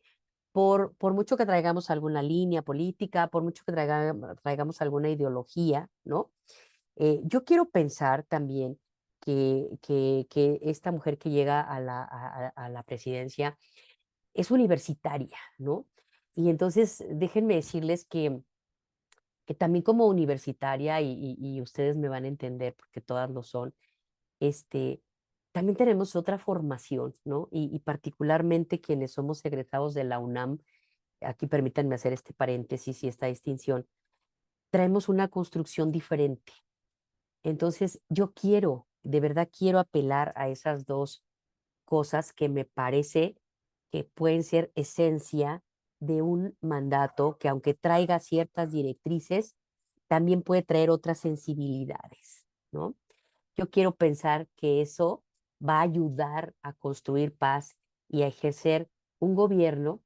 Por mucho que traigamos alguna línea política, por mucho que traigamos alguna ideología, ¿no? Yo quiero pensar también que esta mujer que llega a la presidencia es universitaria, ¿no? Y entonces déjenme decirles que también como universitaria, y ustedes me van a entender porque todas lo son, este, también tenemos otra formación, ¿no? Y particularmente quienes somos egresados de la UNAM, aquí permítanme hacer este paréntesis y esta distinción, traemos una construcción diferente. Entonces, yo quiero, de verdad quiero apelar a esas dos cosas que me parece que pueden ser esencia de un mandato que aunque traiga ciertas directrices, también puede traer otras sensibilidades, ¿no? Yo quiero pensar que eso va a ayudar a construir paz y a ejercer un gobierno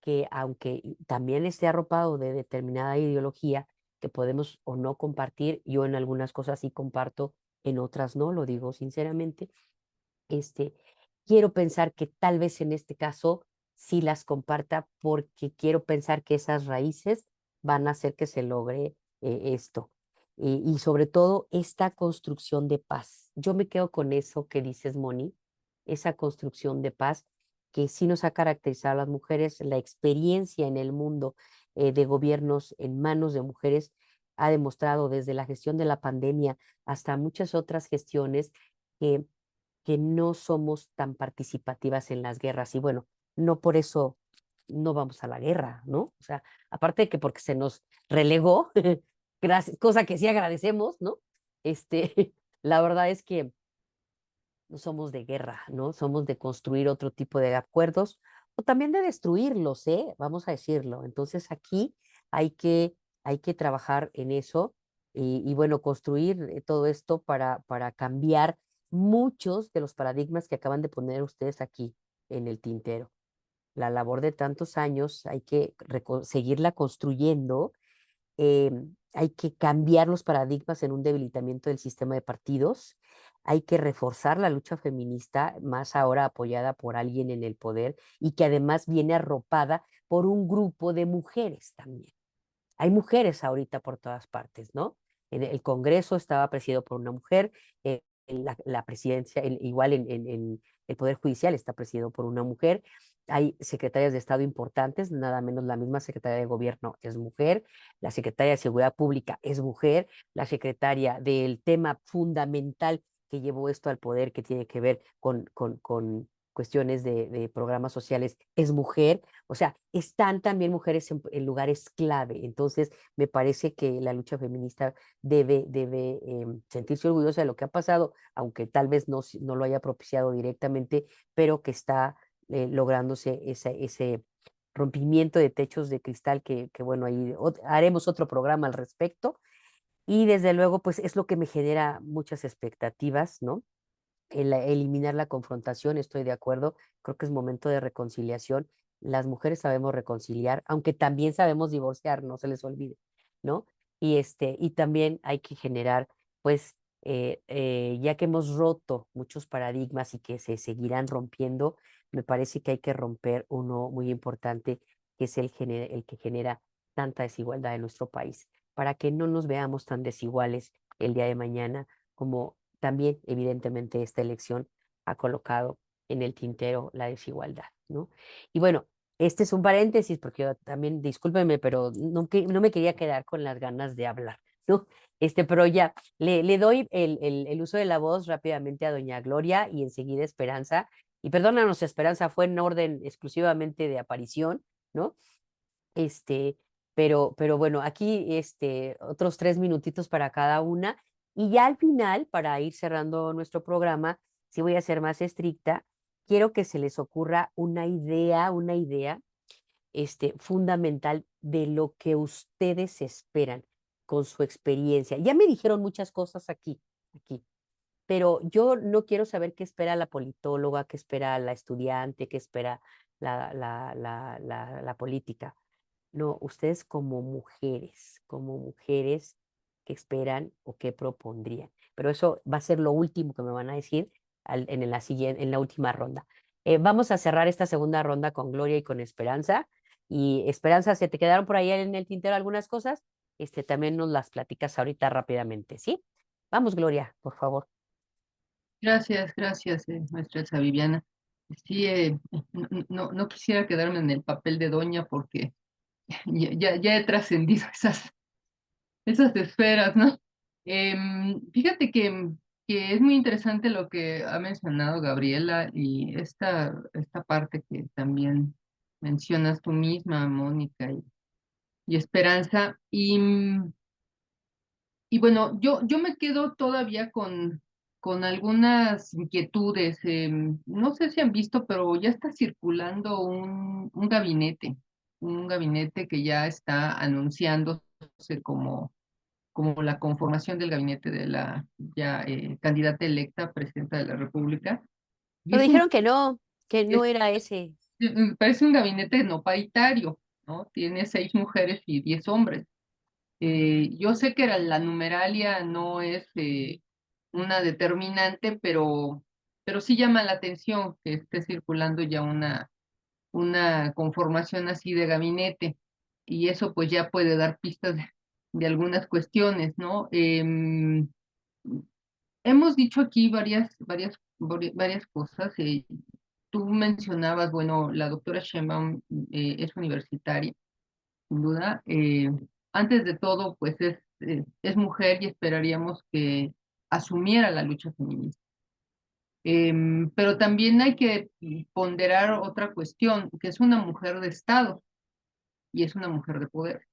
que, aunque también esté arropado de determinada ideología que podemos o no compartir, yo en algunas cosas sí comparto, en otras no, lo digo sinceramente, este, quiero pensar que tal vez en este caso sí las comparta porque quiero pensar que esas raíces van a hacer que se logre esto. Y sobre todo esta construcción de paz. Yo me quedo con eso que dices, Moni, esa construcción de paz que sí nos ha caracterizado a las mujeres, la experiencia en el mundo de gobiernos en manos de mujeres ha demostrado desde la gestión de la pandemia hasta muchas otras gestiones que no somos tan participativas en las guerras. Y bueno, no por eso no vamos a la guerra, ¿no? O sea, aparte de que porque se nos relegó, cosa que sí agradecemos, ¿no? La verdad es que no somos de guerra, ¿no? Somos de construir otro tipo de acuerdos o también de destruirlos, ¿eh? Vamos a decirlo. Entonces aquí hay que trabajar en eso y bueno, construir todo esto para cambiar muchos de los paradigmas que acaban de poner ustedes aquí en el tintero. La labor de tantos años hay que seguirla construyendo, eh, hay que cambiar los paradigmas en un debilitamiento del sistema de partidos, hay que reforzar la lucha feminista, más ahora apoyada por alguien en el poder y que además viene arropada por un grupo de mujeres también. hay mujeres ahorita por todas partes, ¿no? En el Congreso estaba presidido por una mujer, la presidencia, igual en el Poder Judicial está presidido por una mujer, hay secretarias de Estado importantes, nada menos la misma secretaria de Gobierno es mujer, la secretaria de Seguridad Pública es mujer, la secretaria del tema fundamental que llevó esto al poder, que tiene que ver con cuestiones de programas sociales, es mujer. O sea, están también mujeres en lugares clave. Entonces, me parece que la lucha feminista debe sentirse orgullosa de lo que ha pasado, aunque tal vez no lo haya propiciado directamente, pero que está lográndose ese rompimiento de techos de cristal que bueno, ahí haremos otro programa al respecto. Y desde luego, pues es lo que me genera muchas expectativas, ¿no? Eliminar la confrontación, estoy de acuerdo, creo que es momento de reconciliación. Las mujeres sabemos reconciliar, aunque también sabemos divorciar, no se les olvide, ¿no? Y también hay que generar, pues, ya que hemos roto muchos paradigmas y que se seguirán rompiendo, me parece que hay que romper uno muy importante, que es el que genera tanta desigualdad en nuestro país, para que no nos veamos tan desiguales el día de mañana como también, evidentemente, esta elección ha colocado en el tintero la desigualdad, ¿no? Y bueno, este es un paréntesis, porque yo también, discúlpeme, pero no me quería quedar con las ganas de hablar, ¿no? Pero ya, le doy el uso de la voz rápidamente a doña Gloria y enseguida Esperanza. Y perdónanos, Esperanza, fue en orden exclusivamente de aparición, ¿no? Este, pero bueno, aquí otros 3 minutitos para cada una. Y ya al final, para ir cerrando nuestro programa, si voy a ser más estricta, quiero que se les ocurra una idea fundamental de lo que ustedes esperan con su experiencia. Ya me dijeron muchas cosas aquí, pero yo no quiero saber qué espera la politóloga, qué espera la estudiante, qué espera la política. No, ustedes como mujeres que esperan o que propondrían. Pero eso va a ser lo último que me van a decir en la última ronda. Vamos a cerrar esta segunda ronda con Gloria y con Esperanza. Y Esperanza, ¿se te quedaron por ahí en el tintero algunas cosas? También nos las platicas ahorita rápidamente, ¿sí? Vamos, Gloria, por favor. Gracias, maestra Elsa Viviana. Sí, no quisiera quedarme en el papel de doña porque ya he trascendido esas esferas, ¿no? Fíjate que es muy interesante lo que ha mencionado Gabriela y esta parte que también mencionas tú misma, Mónica y Esperanza. Y bueno, yo me quedo todavía con algunas inquietudes. No sé si han visto, pero ya está circulando un gabinete que ya está anunciándose como la conformación del gabinete de la ya candidata electa presidenta de la República. Y Pero dijeron que no era ese. parece un gabinete no paritario, ¿no? Tiene 6 mujeres y 10 hombres. Yo sé que la numeralia no es una determinante, pero sí llama la atención que esté circulando ya una conformación así de gabinete, y eso pues ya puede dar pistas de algunas cuestiones, ¿no? Hemos dicho aquí varias cosas. Tú mencionabas, bueno, la doctora Sheinbaum es universitaria, sin duda. Antes de todo, pues es mujer y esperaríamos que asumiera la lucha feminista. Pero también hay que ponderar otra cuestión, que es una mujer de Estado y es una mujer de poder.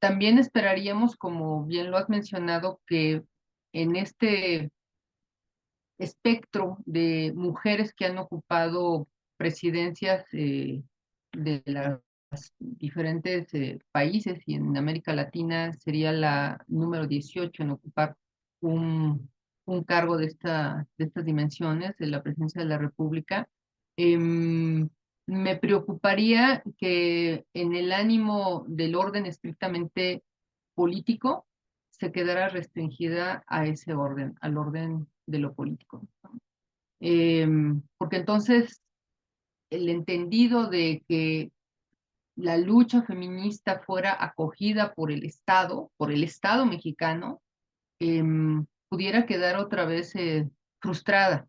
También esperaríamos, como bien lo has mencionado, que en este espectro de mujeres que han ocupado presidencias de los diferentes países, y en América Latina sería la número 18 en ocupar un cargo de estas dimensiones, de la presidencia de la República. Me preocuparía que en el ánimo del orden estrictamente político se quedara restringida a ese orden, al orden de lo político. Porque entonces el entendido de que la lucha feminista fuera acogida por el Estado mexicano, pudiera quedar otra vez frustrada,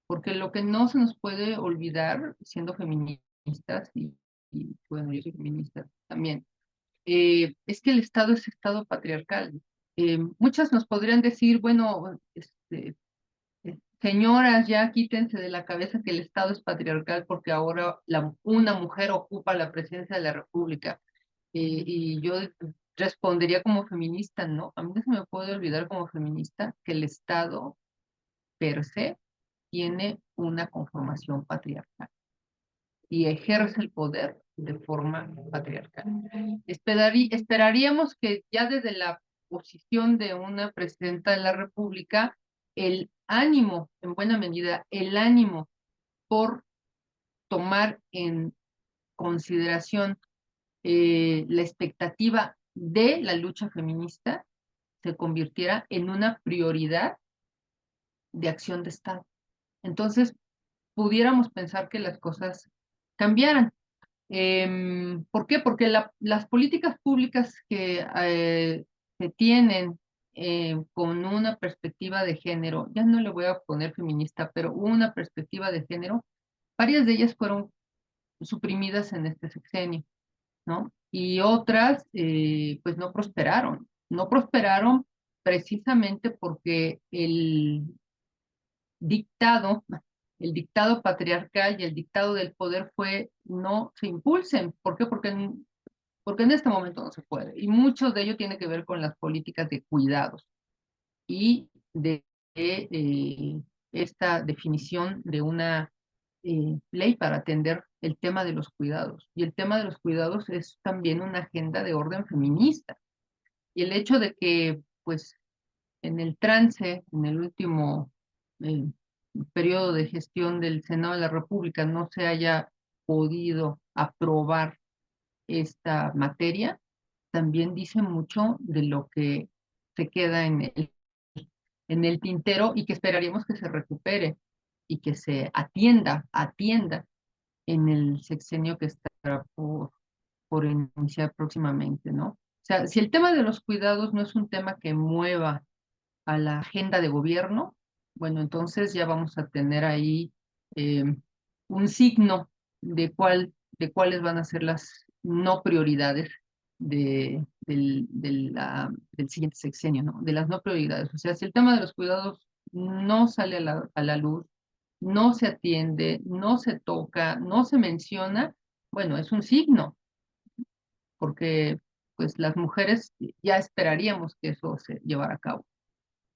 porque lo que no se nos puede olvidar, siendo feministas, y bueno, yo soy feminista también, es que el Estado es Estado patriarcal. Muchas nos podrían decir, bueno, señoras, ya quítense de la cabeza que el Estado es patriarcal porque ahora una mujer ocupa la presidencia de la República. Y yo respondería como feminista, ¿no? A mí no se me puede olvidar como feminista que el Estado per se tiene una conformación patriarcal y ejerce el poder de forma patriarcal. Esperaríamos que ya desde la posición de una presidenta de la República, el ánimo, en buena medida, el ánimo por tomar en consideración la expectativa de la lucha feminista se convirtiera en una prioridad de acción de Estado. Entonces, pudiéramos pensar que las cosas cambiaran. ¿Por qué? Porque las políticas públicas que se tienen con una perspectiva de género, ya no le voy a poner feminista, pero una perspectiva de género, varias de ellas fueron suprimidas en este sexenio, ¿no? Y otras, pues no prosperaron precisamente porque dictado, el dictado patriarcal y el dictado del poder no se impulsen. ¿Por qué? Porque en este momento no se puede. Y mucho de ello tiene que ver con las políticas de cuidados y de esta definición de una ley para atender el tema de los cuidados. Y el tema de los cuidados es también una agenda de orden feminista. Y el hecho de que, pues, en el trance, en el último eh, periodo de gestión del Senado de la República, no se haya podido aprobar esta materia, también dice mucho de lo que se queda en el tintero y que esperaríamos que se recupere y que se atienda en el sexenio que estará por iniciar próximamente, ¿no? O sea, si el tema de los cuidados no es un tema que mueva a la agenda de gobierno, bueno, entonces ya vamos a tener ahí eh, un signo de cuáles van a ser las no prioridades del siguiente sexenio, ¿no? De las no prioridades. O sea, si el tema de los cuidados no sale a la luz, no se atiende, no se toca, no se menciona, bueno, es un signo, porque pues las mujeres ya esperaríamos que eso se llevara a cabo.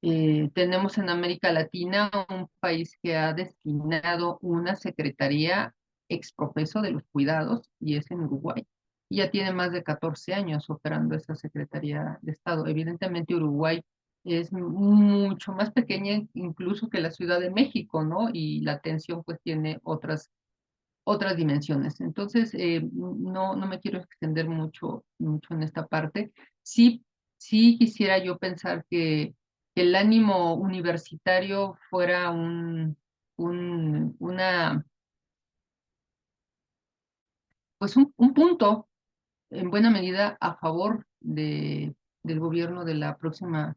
Tenemos en América Latina un país que ha destinado una secretaría exprofeso de los cuidados y es en Uruguay. Y ya tiene más de 14 años operando esa Secretaría de Estado. Evidentemente Uruguay es mucho más pequeña incluso que la Ciudad de México, ¿no? Y la atención pues tiene otras dimensiones. Entonces, no me quiero extender mucho en esta parte. Sí, sí quisiera yo pensar que el ánimo universitario fuera pues un punto en buena medida a favor del gobierno de la próxima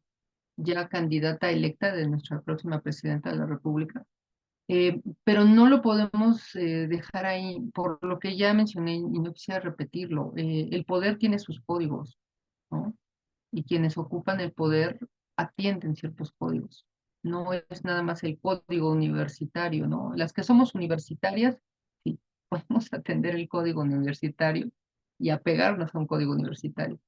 ya candidata electa de nuestra próxima presidenta de la República. Pero no lo podemos dejar ahí, por lo que ya mencioné y no quisiera repetirlo. El poder tiene sus códigos, ¿no? Y quienes ocupan el poder atienden ciertos códigos. No es nada más el código universitario, ¿no? Las que somos universitarias, sí, podemos atender el código universitario y apegarnos a un código universitario.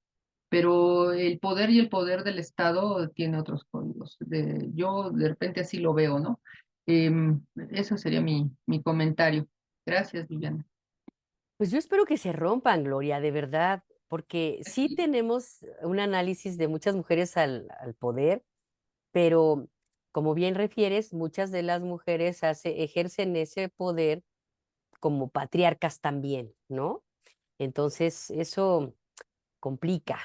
Pero el poder y el poder del Estado tiene otros códigos. Yo de repente así lo veo, ¿no? Eso sería mi comentario. Gracias, Viviana. Pues yo espero que se rompan, Gloria, de verdad, porque sí Sí, tenemos un análisis de muchas mujeres al poder, pero como bien refieres, muchas de las mujeres ejercen ese poder como patriarcas también, ¿no? Entonces, eso complica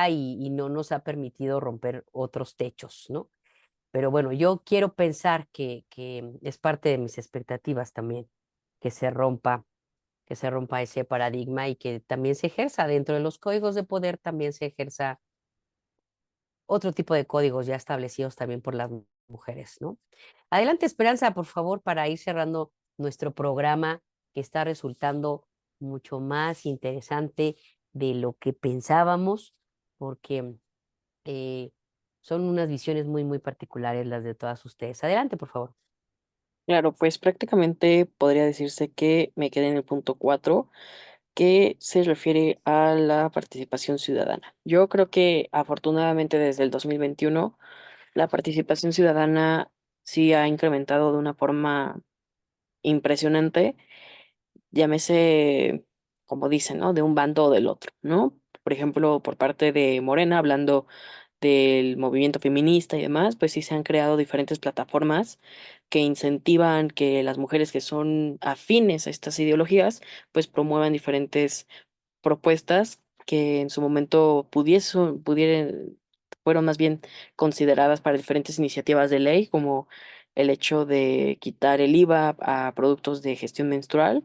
y no nos ha permitido romper otros techos, ¿no? Pero bueno, yo quiero pensar que es parte de mis expectativas también, que se rompa que se rompa ese paradigma y que también se ejerza dentro de los códigos de poder, también se ejerza otro tipo de códigos ya establecidos también por las mujeres, ¿no? Adelante, Esperanza, por favor, para ir cerrando nuestro programa que está resultando mucho más interesante de lo que pensábamos, porque eh, son unas visiones muy, muy particulares las de todas ustedes. Adelante, por favor. Claro, pues prácticamente podría decirse que me quedé en el punto 4, que se refiere a la participación ciudadana. Yo creo que afortunadamente desde el 2021 la participación ciudadana sí ha incrementado de una forma impresionante, llámese, como dicen, ¿no? De un bando o del otro, ¿no? Por ejemplo, por parte de Morena, hablando del movimiento feminista y demás, pues sí se han creado diferentes plataformas que incentivan que las mujeres que son afines a estas ideologías, pues promuevan diferentes propuestas que en su momento fueron más bien consideradas para diferentes iniciativas de ley, como el hecho de quitar el IVA a productos de gestión menstrual,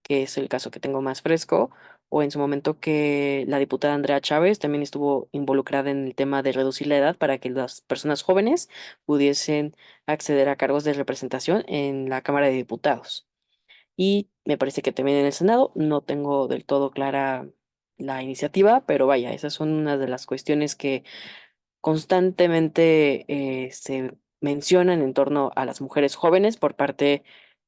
que es el caso que tengo más fresco, o en su momento que la diputada Andrea Chávez también estuvo involucrada en el tema de reducir la edad para que las personas jóvenes pudiesen acceder a cargos de representación en la Cámara de Diputados. Y me parece que también en el Senado no tengo del todo clara la iniciativa, pero vaya, esas son una de las cuestiones que constantemente se mencionan en torno a las mujeres jóvenes por parte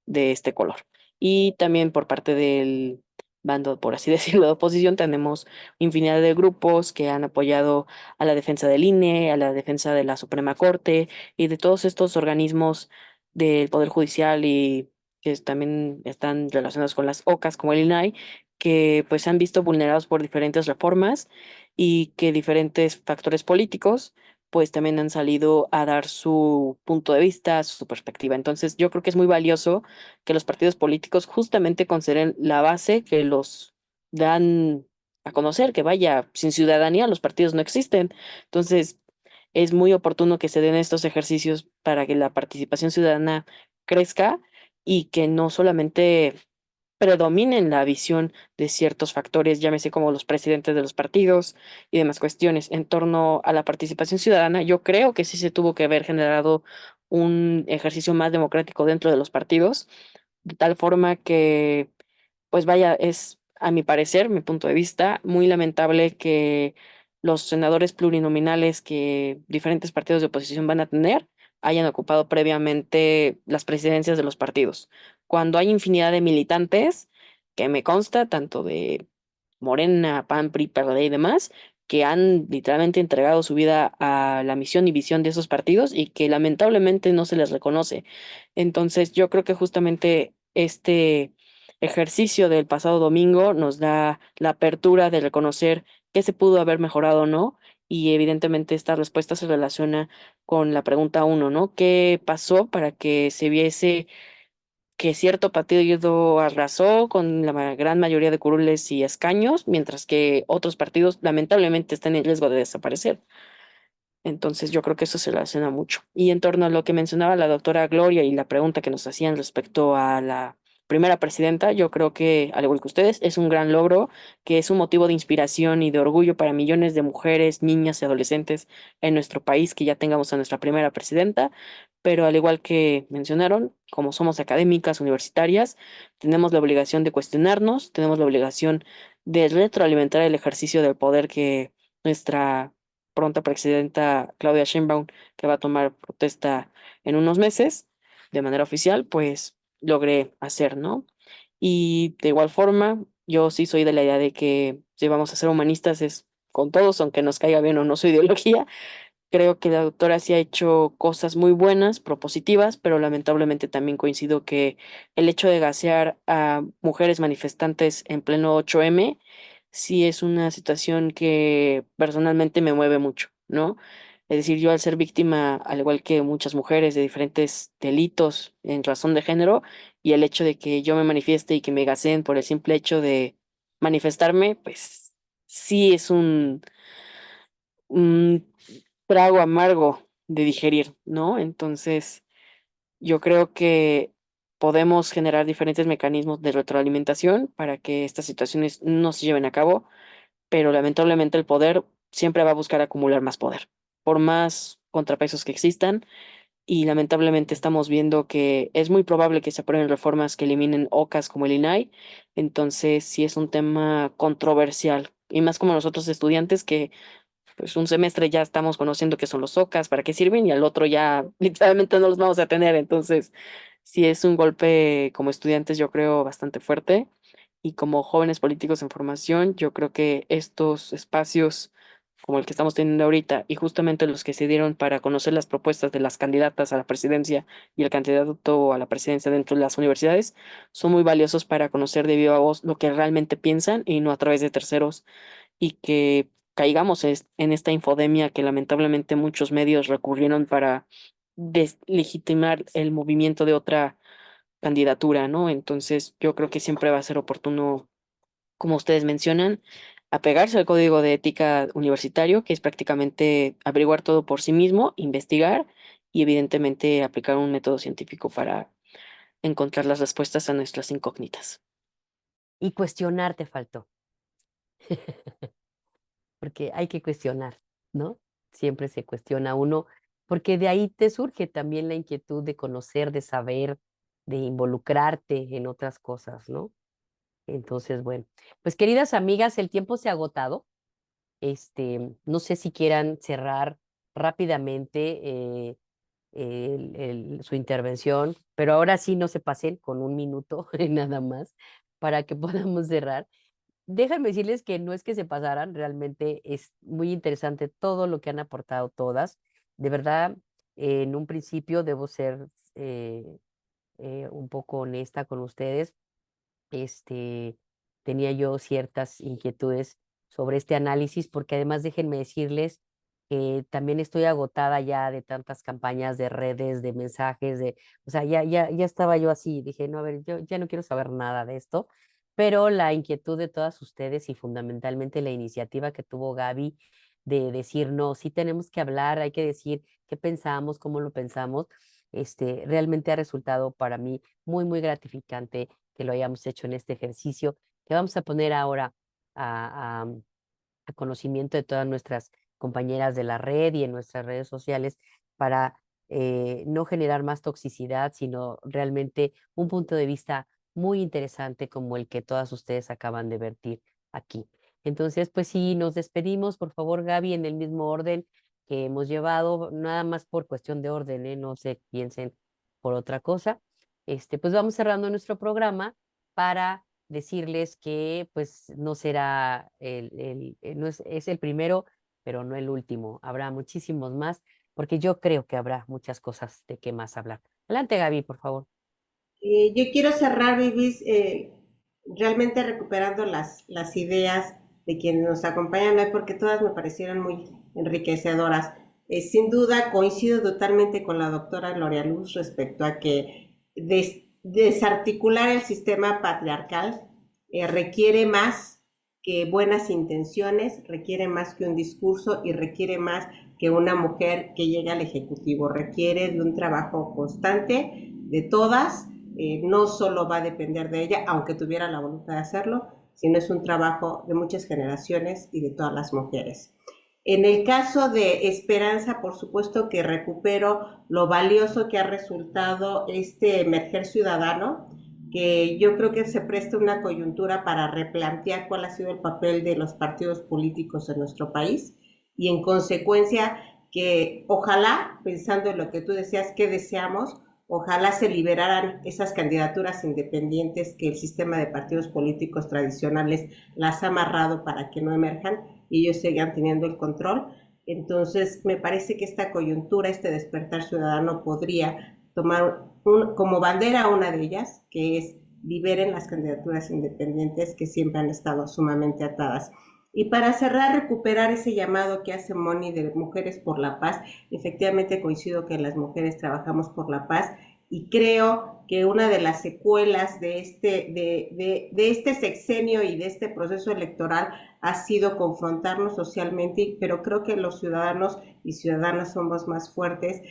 de este color. Y también por parte del bando, por así decirlo, de oposición, tenemos infinidad de grupos que han apoyado a la defensa del INE, a la defensa de la Suprema Corte y de todos estos organismos del Poder Judicial y que también están relacionados con las OCAS como el INAI, que pues se han visto vulnerados por diferentes reformas y que diferentes factores políticos pues también han salido a dar su punto de vista, su perspectiva. Entonces, yo creo que es muy valioso que los partidos políticos justamente consideren la base que los dan a conocer, que vaya, sin ciudadanía los partidos no existen. Entonces, es muy oportuno que se den estos ejercicios para que la participación ciudadana crezca y que no solamente predominen la visión de ciertos factores, llámese como los presidentes de los partidos y demás cuestiones. En torno a la participación ciudadana, yo creo que sí se tuvo que haber generado un ejercicio más democrático dentro de los partidos, de tal forma que, pues vaya, es, a mi parecer, mi punto de vista, muy lamentable que los senadores plurinominales que diferentes partidos de oposición van a tener hayan ocupado previamente las presidencias de los partidos cuando hay infinidad de militantes, que me consta, tanto de Morena, PAN, PRI, PRD y demás, que han literalmente entregado su vida a la misión y visión de esos partidos y que lamentablemente no se les reconoce. Entonces, yo creo que justamente este ejercicio del pasado domingo nos da la apertura de reconocer qué se pudo haber mejorado o no. Y evidentemente esta respuesta se relaciona con la pregunta uno, ¿no? ¿Qué pasó para que se viese que cierto partido arrasó con la gran mayoría de curules y escaños, mientras que otros partidos lamentablemente están en riesgo de desaparecer? Entonces yo creo que eso se relaciona mucho. Y en torno a lo que mencionaba la doctora Gloria y la pregunta que nos hacían respecto a la primera presidenta, yo creo que, al igual que ustedes, es un gran logro, que es un motivo de inspiración y de orgullo para millones de mujeres, niñas y adolescentes en nuestro país que ya tengamos a nuestra primera presidenta. Pero al igual que mencionaron, como somos académicas, universitarias, tenemos la obligación de cuestionarnos, tenemos la obligación de retroalimentar el ejercicio del poder que nuestra pronta presidenta Claudia Sheinbaum, que va a tomar protesta en unos meses de manera oficial, pues logré hacer, ¿no? Y de igual forma, yo sí soy de la idea de que si vamos a ser humanistas es con todos, aunque nos caiga bien o no su ideología. Creo que la doctora sí ha hecho cosas muy buenas, propositivas, pero lamentablemente también coincido que el hecho de gasear a mujeres manifestantes en pleno 8M sí es una situación que personalmente me mueve mucho, ¿no? Es decir, yo al ser víctima, al igual que muchas mujeres, de diferentes delitos en razón de género, y el hecho de que yo me manifieste y que me gaseen por el simple hecho de manifestarme, pues sí es un trago amargo de digerir, ¿no? Entonces, yo creo que podemos generar diferentes mecanismos de retroalimentación para que estas situaciones no se lleven a cabo, pero lamentablemente el poder siempre va a buscar acumular más poder, por más contrapesos que existan, y lamentablemente estamos viendo que es muy probable que se aprueben reformas que eliminen OCAS como el INAI, entonces sí es un tema controversial, y más como nosotros estudiantes que pues un semestre ya estamos conociendo qué son los OCAS, para qué sirven, y al otro ya literalmente no los vamos a tener, entonces sí es un golpe como estudiantes yo creo bastante fuerte. Y como jóvenes políticos en formación, yo creo que estos espacios como el que estamos teniendo ahorita y justamente los que se dieron para conocer las propuestas de las candidatas a la presidencia y el candidato a la presidencia dentro de las universidades son muy valiosos para conocer de viva voz lo que realmente piensan y no a través de terceros, y que caigamos en esta infodemia que lamentablemente muchos medios recurrieron para deslegitimar el movimiento de otra candidatura, ¿no? Entonces, yo creo que siempre va a ser oportuno, como ustedes mencionan, apegarse al código de ética universitario, que es prácticamente averiguar todo por sí mismo, investigar y evidentemente aplicar un método científico para encontrar las respuestas a nuestras incógnitas. Y cuestionar te faltó, porque hay que cuestionar, ¿no? Siempre se cuestiona uno, porque de ahí te surge también la inquietud de conocer, de saber, de involucrarte en otras cosas, ¿no? Entonces, bueno, pues queridas amigas, el tiempo se ha agotado. No sé si quieran cerrar rápidamente su intervención, pero ahora sí no se pasen con un minuto nada más para que podamos cerrar. Déjenme decirles que no es que se pasaran, realmente es muy interesante todo lo que han aportado todas. De verdad, en un principio debo ser un poco honesta con ustedes. este, Tenía yo ciertas inquietudes sobre este análisis, porque además déjenme decirles que también estoy agotada ya de tantas campañas de redes, de mensajes, o sea, ya estaba yo así, dije, no, a ver, yo ya no quiero saber nada de esto, pero la inquietud de todas ustedes y fundamentalmente la iniciativa que tuvo Gaby de decir, no, sí tenemos que hablar, hay que decir qué pensamos, cómo lo pensamos, realmente ha resultado para mí muy, muy gratificante que lo hayamos hecho en este ejercicio, que vamos a poner ahora a, a- a conocimiento de todas nuestras compañeras de la red y en nuestras redes sociales para no generar más toxicidad, sino realmente un punto de vista muy interesante como el que todas ustedes acaban de vertir aquí. Entonces, pues sí, nos despedimos, por favor, Gaby, en el mismo orden que hemos llevado, nada más por cuestión de orden, ¿eh? No se piensen por otra cosa. Pues vamos cerrando nuestro programa para decirles que pues no será no es el primero, pero no el último. Habrá muchísimos más, porque yo creo que habrá muchas cosas de qué más hablar. Adelante, Gaby, por favor. Yo quiero cerrar, Vivis, realmente recuperando las ideas de quienes nos acompañan hoy, porque todas me parecieron muy enriquecedoras. Sin duda, coincido totalmente con la doctora Gloria Luz respecto a que desarticular el sistema patriarcal requiere más que buenas intenciones, requiere más que un discurso y requiere más que una mujer que llegue al Ejecutivo. Requiere de un trabajo constante de todas. No solo va a depender de ella, aunque tuviera la voluntad de hacerlo, sino es un trabajo de muchas generaciones y de todas las mujeres. En el caso de Esperanza, por supuesto que recupero lo valioso que ha resultado este emerger ciudadano, que yo creo que se presta una coyuntura para replantear cuál ha sido el papel de los partidos políticos en nuestro país y en consecuencia que ojalá, pensando en lo que tú decías, que deseamos, ojalá se liberaran esas candidaturas independientes que el sistema de partidos políticos tradicionales las ha amarrado para que no emerjan y ellos sigan teniendo el control. Entonces, me parece que esta coyuntura, este despertar ciudadano podría tomar como bandera una de ellas, que es liberen las candidaturas independientes que siempre han estado sumamente atadas. Y para cerrar, recuperar ese llamado que hace Moni de Mujeres por la Paz. Efectivamente coincido que las mujeres trabajamos por la paz y creo que una de las secuelas de este sexenio y de este proceso electoral ha sido confrontarnos socialmente, pero creo que los ciudadanos y ciudadanas somos más fuertes,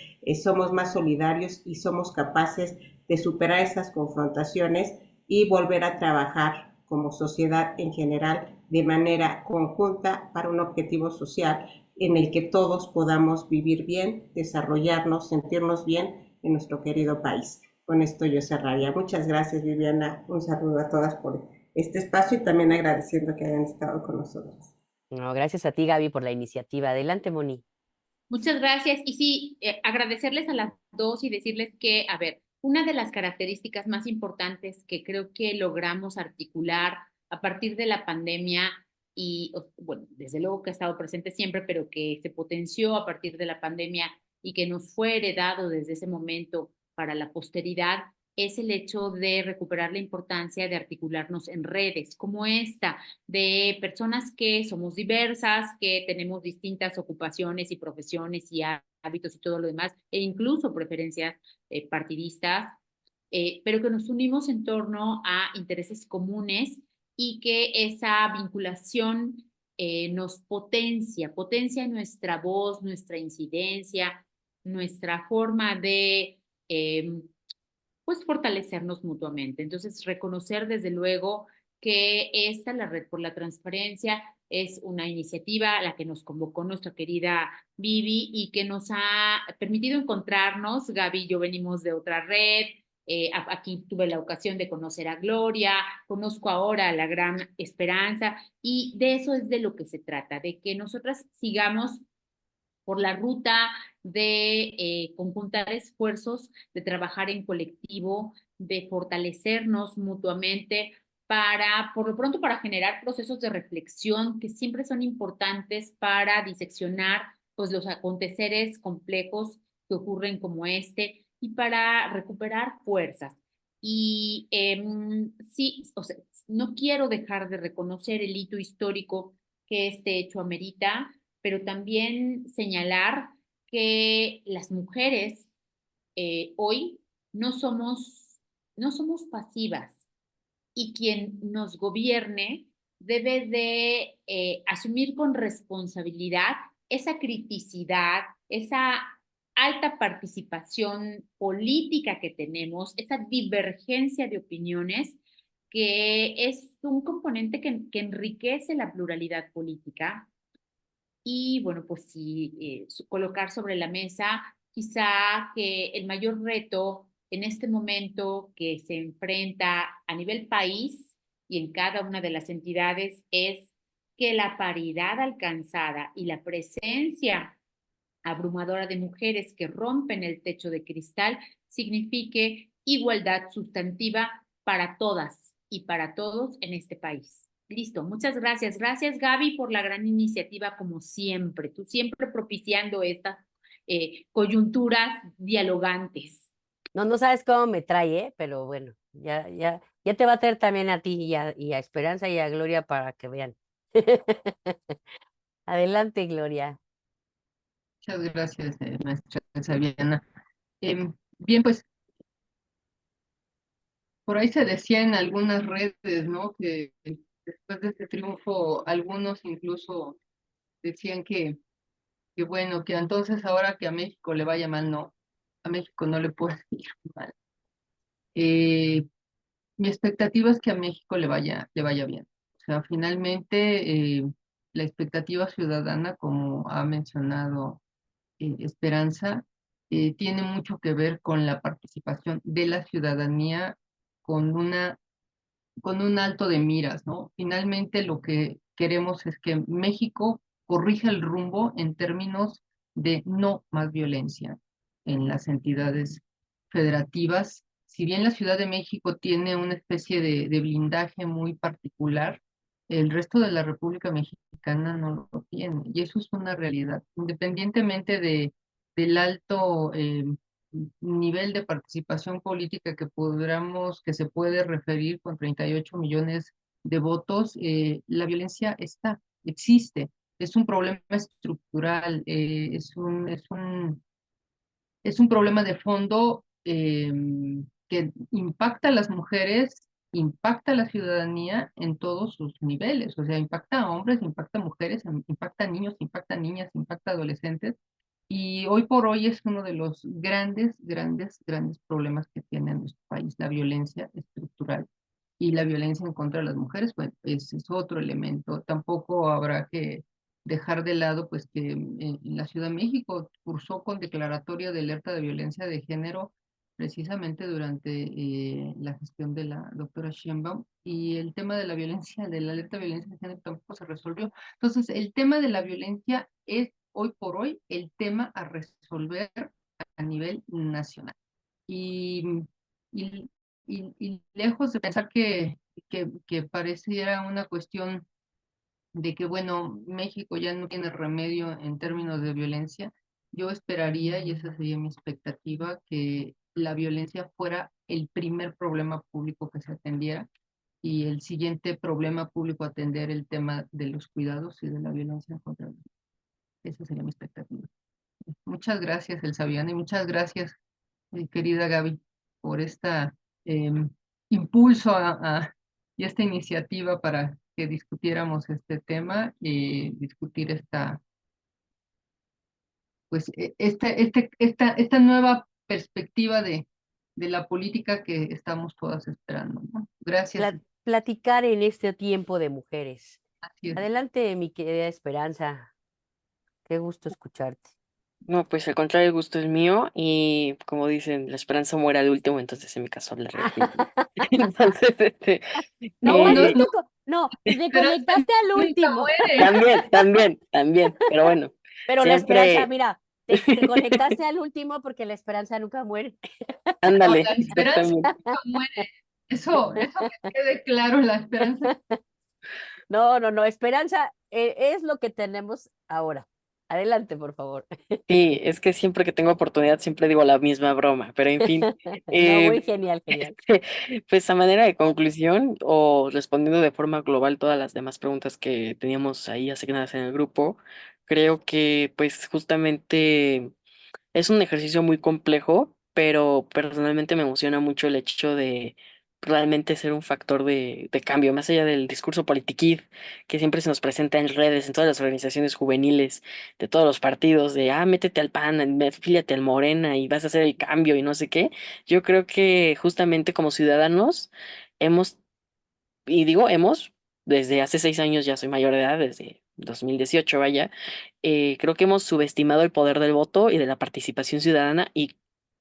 somos más solidarios y somos capaces de superar esas confrontaciones y volver a trabajar como sociedad en general de manera conjunta para un objetivo social en el que todos podamos vivir bien, desarrollarnos, sentirnos bien en nuestro querido país. Con esto yo cerraría. Muchas gracias, Viviana. Un saludo a todas por este espacio y también agradeciendo que hayan estado con nosotros. No, gracias a ti, Gaby, por la iniciativa. Adelante, Moni. Muchas gracias. Y sí, agradecerles a las dos y decirles que, a ver, una de las características más importantes que creo que logramos articular a partir de la pandemia y, bueno, desde luego que ha estado presente siempre, pero que se potenció a partir de la pandemia y que nos fue heredado desde ese momento para la posteridad, es el hecho de recuperar la importancia de articularnos en redes como esta, de personas que somos diversas, que tenemos distintas ocupaciones y profesiones y hábitos y todo lo demás, e incluso preferencias partidistas, pero que nos unimos en torno a intereses comunes y que esa vinculación nos potencia nuestra voz, nuestra incidencia, nuestra forma de pues fortalecernos mutuamente. Entonces, reconocer desde luego que esta, la Red por la Transparencia, es una iniciativa a la que nos convocó nuestra querida Vivi y que nos ha permitido encontrarnos. Gaby y yo venimos de otra red. Aquí tuve la ocasión de conocer a Gloria, conozco ahora a la gran Esperanza y de eso es de lo que se trata, de que nosotras sigamos por la ruta de conjuntar esfuerzos, de trabajar en colectivo, de fortalecernos mutuamente para, por lo pronto, para generar procesos de reflexión que siempre son importantes para diseccionar pues, los aconteceres complejos que ocurren como este y para recuperar fuerzas. Y sí, o sea, no quiero dejar de reconocer el hito histórico que este hecho amerita, pero también señalar que las mujeres hoy no somos, no somos pasivas y quien nos gobierne debe de asumir con responsabilidad esa criticidad, esa alta participación política que tenemos, esa divergencia de opiniones que es un componente que enriquece la pluralidad política y bueno, pues sí, colocar sobre la mesa quizá que el mayor reto en este momento que se enfrenta a nivel país y en cada una de las entidades es que la paridad alcanzada y la presencia abrumadora de mujeres que rompen el techo de cristal signifique igualdad sustantiva para todas y para todos en este país. Listo, muchas gracias. Gracias, Gaby, por la gran iniciativa, como siempre. Tú siempre propiciando estas coyunturas dialogantes. No, no sabes cómo me trae, ¿eh? Pero bueno, ya te va a traer también a ti y a Esperanza y a Gloria para que vean. Adelante, Gloria. Muchas gracias, maestra Sabiana. Bien, pues por ahí se decía en algunas redes, ¿no? Que después de este triunfo, algunos incluso decían que bueno, que entonces ahora que a México le vaya mal, no, a México no le puede ir mal. Eh, Mi expectativa es que a México le vaya bien. O sea, finalmente la expectativa ciudadana, como ha mencionado Esperanza, tiene mucho que ver con la participación de la ciudadanía con con un alto de miras, ¿no? Finalmente lo que queremos es que México corrija el rumbo en términos de no más violencia en las entidades federativas. Si bien la Ciudad de México tiene una especie de blindaje muy particular, el resto de la República Mexicana no lo tiene, y eso es una realidad. Independientemente del alto nivel de participación política que se puede referir con 38 millones de votos, la violencia existe, es un problema estructural, es un problema de fondo que impacta a las mujeres, impacta a la ciudadanía en todos sus niveles, o sea, impacta a hombres, impacta a mujeres, impacta a niños, impacta a niñas, impacta a adolescentes, Y hoy por hoy es uno de los grandes, grandes, grandes problemas que tiene nuestro país, la violencia estructural y la violencia en contra de las mujeres, pues ese es otro elemento. Tampoco habrá que dejar de lado, pues que en la Ciudad de México cursó con declaratoria de alerta de violencia de género precisamente durante la gestión de la doctora Sheinbaum, y el tema de la violencia, de la alerta de violencia de género tampoco se resolvió. Entonces, el tema de la violencia es hoy por hoy el tema a resolver a nivel nacional. Y, y, y lejos de pensar que pareciera una cuestión de que, bueno, México ya no tiene remedio en términos de violencia, yo esperaría, y esa sería mi expectativa, que la violencia fuera el primer problema público que se atendiera y el siguiente problema público atender el tema de los cuidados y de la violencia contra los niños. Esa sería mi expectativa. Muchas gracias, Elsabiana, y muchas gracias, querida Gaby, por esta impulso y esta iniciativa para que discutiéramos este tema y discutir esta nueva perspectiva de la política que estamos todas esperando, ¿no? Gracias. Platicar en este tiempo de mujeres. Así es. Adelante, mi querida Esperanza. Qué gusto escucharte. No, pues al contrario, el gusto es mío y como dicen, la esperanza muere al último, entonces en mi caso hablaré al final. Entonces, No, No, no, no, no, te esperanza conectaste al nunca último. muere. también, pero bueno, Pero la esperanza, siempre, mira, te conectaste al último porque la esperanza nunca muere. No, ándale, la esperanza exactamente. nunca muere. Eso que quede claro, la esperanza. No, esperanza es lo que tenemos ahora. Adelante, por favor. Sí, es que siempre que tengo oportunidad siempre digo la misma broma, pero en fin, No, muy eh, genial, genial. pues a manera de conclusión o respondiendo de forma global todas las demás preguntas que teníamos ahí asignadas en el grupo, creo que pues justamente es un ejercicio muy complejo, pero personalmente me emociona mucho el hecho de realmente ser un factor de cambio, más allá del discurso politiquid que siempre se nos presenta en redes, en todas las organizaciones juveniles, de todos los partidos, de, métete al PAN, fíliate al Morena y vas a hacer el cambio y no sé qué. Yo creo que justamente como ciudadanos hemos, y digo hemos, desde hace 6 años ya soy mayor de edad, desde 2018 vaya, creo que hemos subestimado el poder del voto y de la participación ciudadana y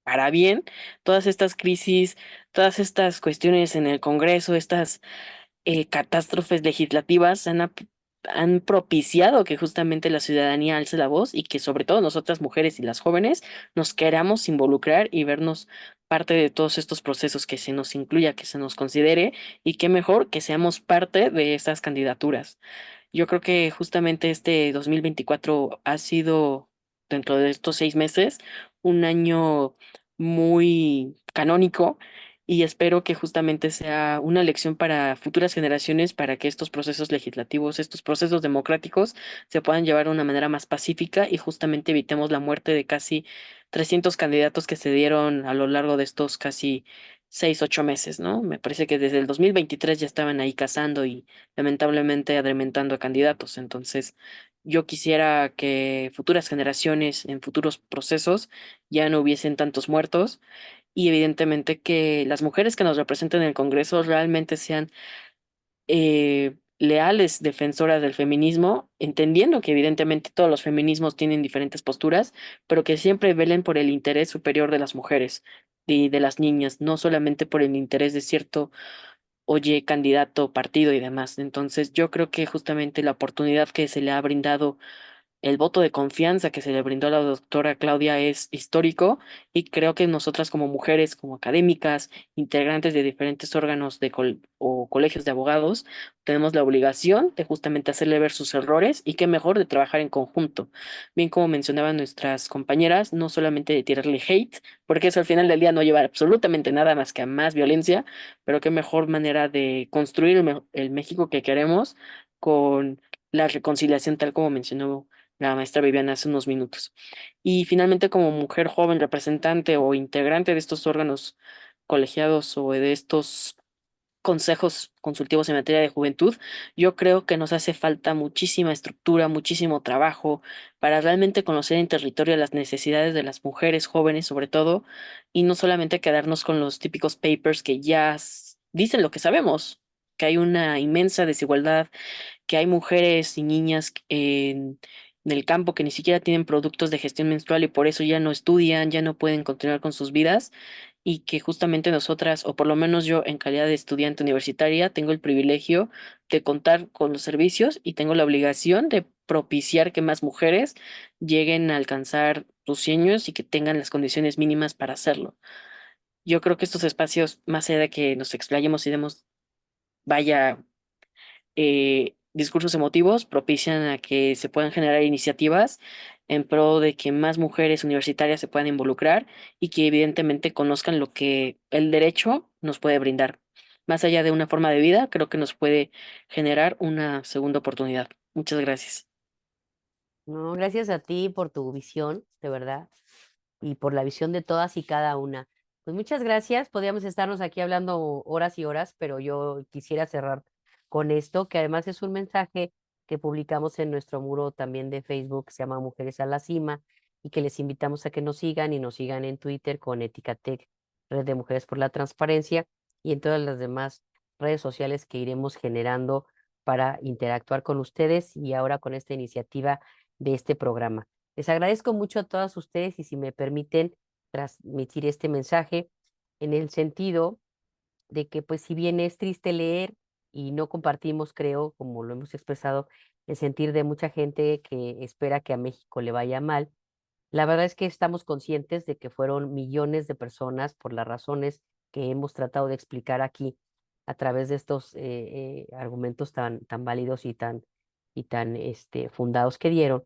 para bien, todas estas crisis, todas estas cuestiones en el Congreso, estas catástrofes legislativas han propiciado que justamente la ciudadanía alce la voz y que sobre todo nosotras mujeres y las jóvenes nos queramos involucrar y vernos parte de todos estos procesos, que se nos incluya, que se nos considere y qué mejor que seamos parte de estas candidaturas. Yo creo que justamente este 2024 ha sido, dentro de estos 6 meses, un año muy canónico y espero que justamente sea una lección para futuras generaciones para que estos procesos legislativos, estos procesos democráticos se puedan llevar de una manera más pacífica y justamente evitemos la muerte de casi 300 candidatos que se dieron a lo largo de estos casi 6, 8 meses, ¿no? Me parece que desde el 2023 ya estaban ahí cazando y lamentablemente adrementando a candidatos. Entonces, yo quisiera que futuras generaciones en futuros procesos ya no hubiesen tantos muertos y evidentemente que las mujeres que nos representen en el Congreso realmente sean leales defensoras del feminismo, entendiendo que evidentemente todos los feminismos tienen diferentes posturas, pero que siempre velen por el interés superior de las mujeres y de las niñas, no solamente por el interés de cierto oye, candidato, partido y demás. Entonces, yo creo que justamente la oportunidad que se le ha brindado, el voto de confianza que se le brindó a la doctora Claudia es histórico y creo que nosotras como mujeres, como académicas, integrantes de diferentes órganos o colegios de abogados, tenemos la obligación de justamente hacerle ver sus errores y qué mejor de trabajar en conjunto. Bien como mencionaban nuestras compañeras, no solamente de tirarle hate, porque eso al final del día no lleva absolutamente nada más que a más violencia, pero qué mejor manera de construir el México que queremos con la reconciliación tal como mencionó la maestra Viviana hace unos minutos. Y finalmente, como mujer joven, representante o integrante de estos órganos colegiados o de estos consejos consultivos en materia de juventud, yo creo que nos hace falta muchísima estructura, muchísimo trabajo para realmente conocer en territorio las necesidades de las mujeres jóvenes, sobre todo, y no solamente quedarnos con los típicos papers que ya dicen lo que sabemos, que hay una inmensa desigualdad, que hay mujeres y niñas en el campo que ni siquiera tienen productos de gestión menstrual y por eso ya no estudian, ya no pueden continuar con sus vidas y que justamente nosotras, o por lo menos yo en calidad de estudiante universitaria, tengo el privilegio de contar con los servicios y tengo la obligación de propiciar que más mujeres lleguen a alcanzar sus sueños y que tengan las condiciones mínimas para hacerlo. Yo creo que estos espacios, más allá de que nos explayemos y demos, vaya, discursos emotivos, propician a que se puedan generar iniciativas en pro de que más mujeres universitarias se puedan involucrar y que evidentemente conozcan lo que el derecho nos puede brindar. Más allá de una forma de vida, creo que nos puede generar una segunda oportunidad. Muchas gracias. No, gracias a ti por tu visión, de verdad, y por la visión de todas y cada una. Pues muchas gracias. Podríamos estarnos aquí hablando horas y horas, pero yo quisiera cerrar con esto, que además es un mensaje que publicamos en nuestro muro también de Facebook, que se llama Mujeres a la Cima, y que les invitamos a que nos sigan y nos sigan en Twitter con Eticatec, Red de Mujeres por la Transparencia, y en todas las demás redes sociales que iremos generando para interactuar con ustedes y ahora con esta iniciativa de este programa. Les agradezco mucho a todas ustedes y si me permiten transmitir este mensaje en el sentido de que pues si bien es triste leer y no compartimos, creo, como lo hemos expresado, el sentir de mucha gente que espera que a México le vaya mal, la verdad es que estamos conscientes de que fueron millones de personas por las razones que hemos tratado de explicar aquí a través de estos argumentos tan válidos y tan fundados que dieron.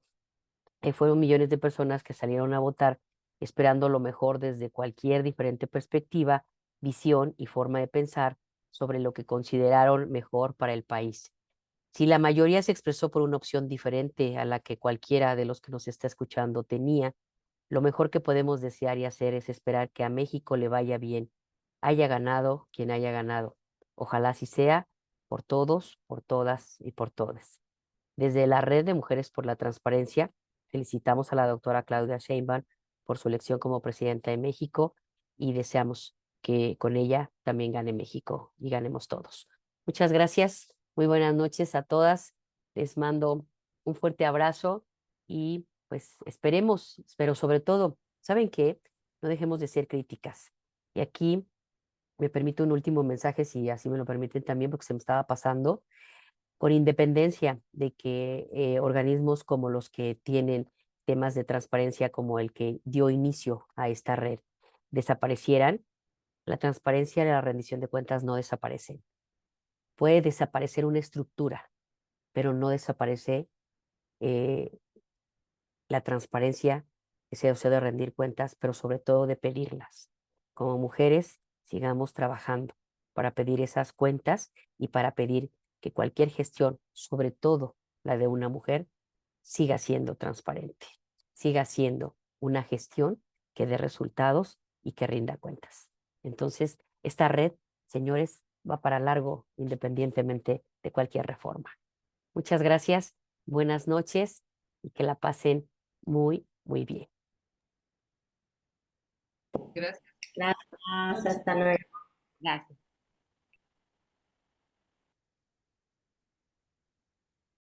Fueron millones de personas que salieron a votar esperando lo mejor desde cualquier diferente perspectiva, visión y forma de pensar sobre lo que consideraron mejor para el país. Si la mayoría se expresó por una opción diferente a la que cualquiera de los que nos está escuchando tenía, lo mejor que podemos desear y hacer es esperar que a México le vaya bien, haya ganado quien haya ganado. Ojalá así sea por todos, por todas y por todas. Desde la Red de Mujeres por la Transparencia, felicitamos a la doctora Claudia Sheinbaum por su elección como presidenta de México y deseamos que con ella también gane México y ganemos todos. Muchas gracias, muy buenas noches a todas. Les mando un fuerte abrazo y pues esperemos, pero sobre todo, ¿saben qué? No dejemos de ser críticas. Y aquí me permito un último mensaje, si así me lo permiten también, porque se me estaba pasando con independencia de que organismos como los que tienen temas de transparencia como el que dio inicio a esta red desaparecieran, la transparencia y la rendición de cuentas no desaparecen. Puede desaparecer una estructura, pero no desaparece eh, la transparencia, ese deseo de rendir cuentas, pero sobre todo de pedirlas. Como mujeres, sigamos trabajando para pedir esas cuentas y para pedir que cualquier gestión, sobre todo la de una mujer, siga siendo transparente, siga siendo una gestión que dé resultados y que rinda cuentas. Entonces, esta red, señores, va para largo independientemente de cualquier reforma. Muchas gracias, buenas noches y que la pasen muy, muy bien. Gracias. Gracias, hasta luego. Gracias.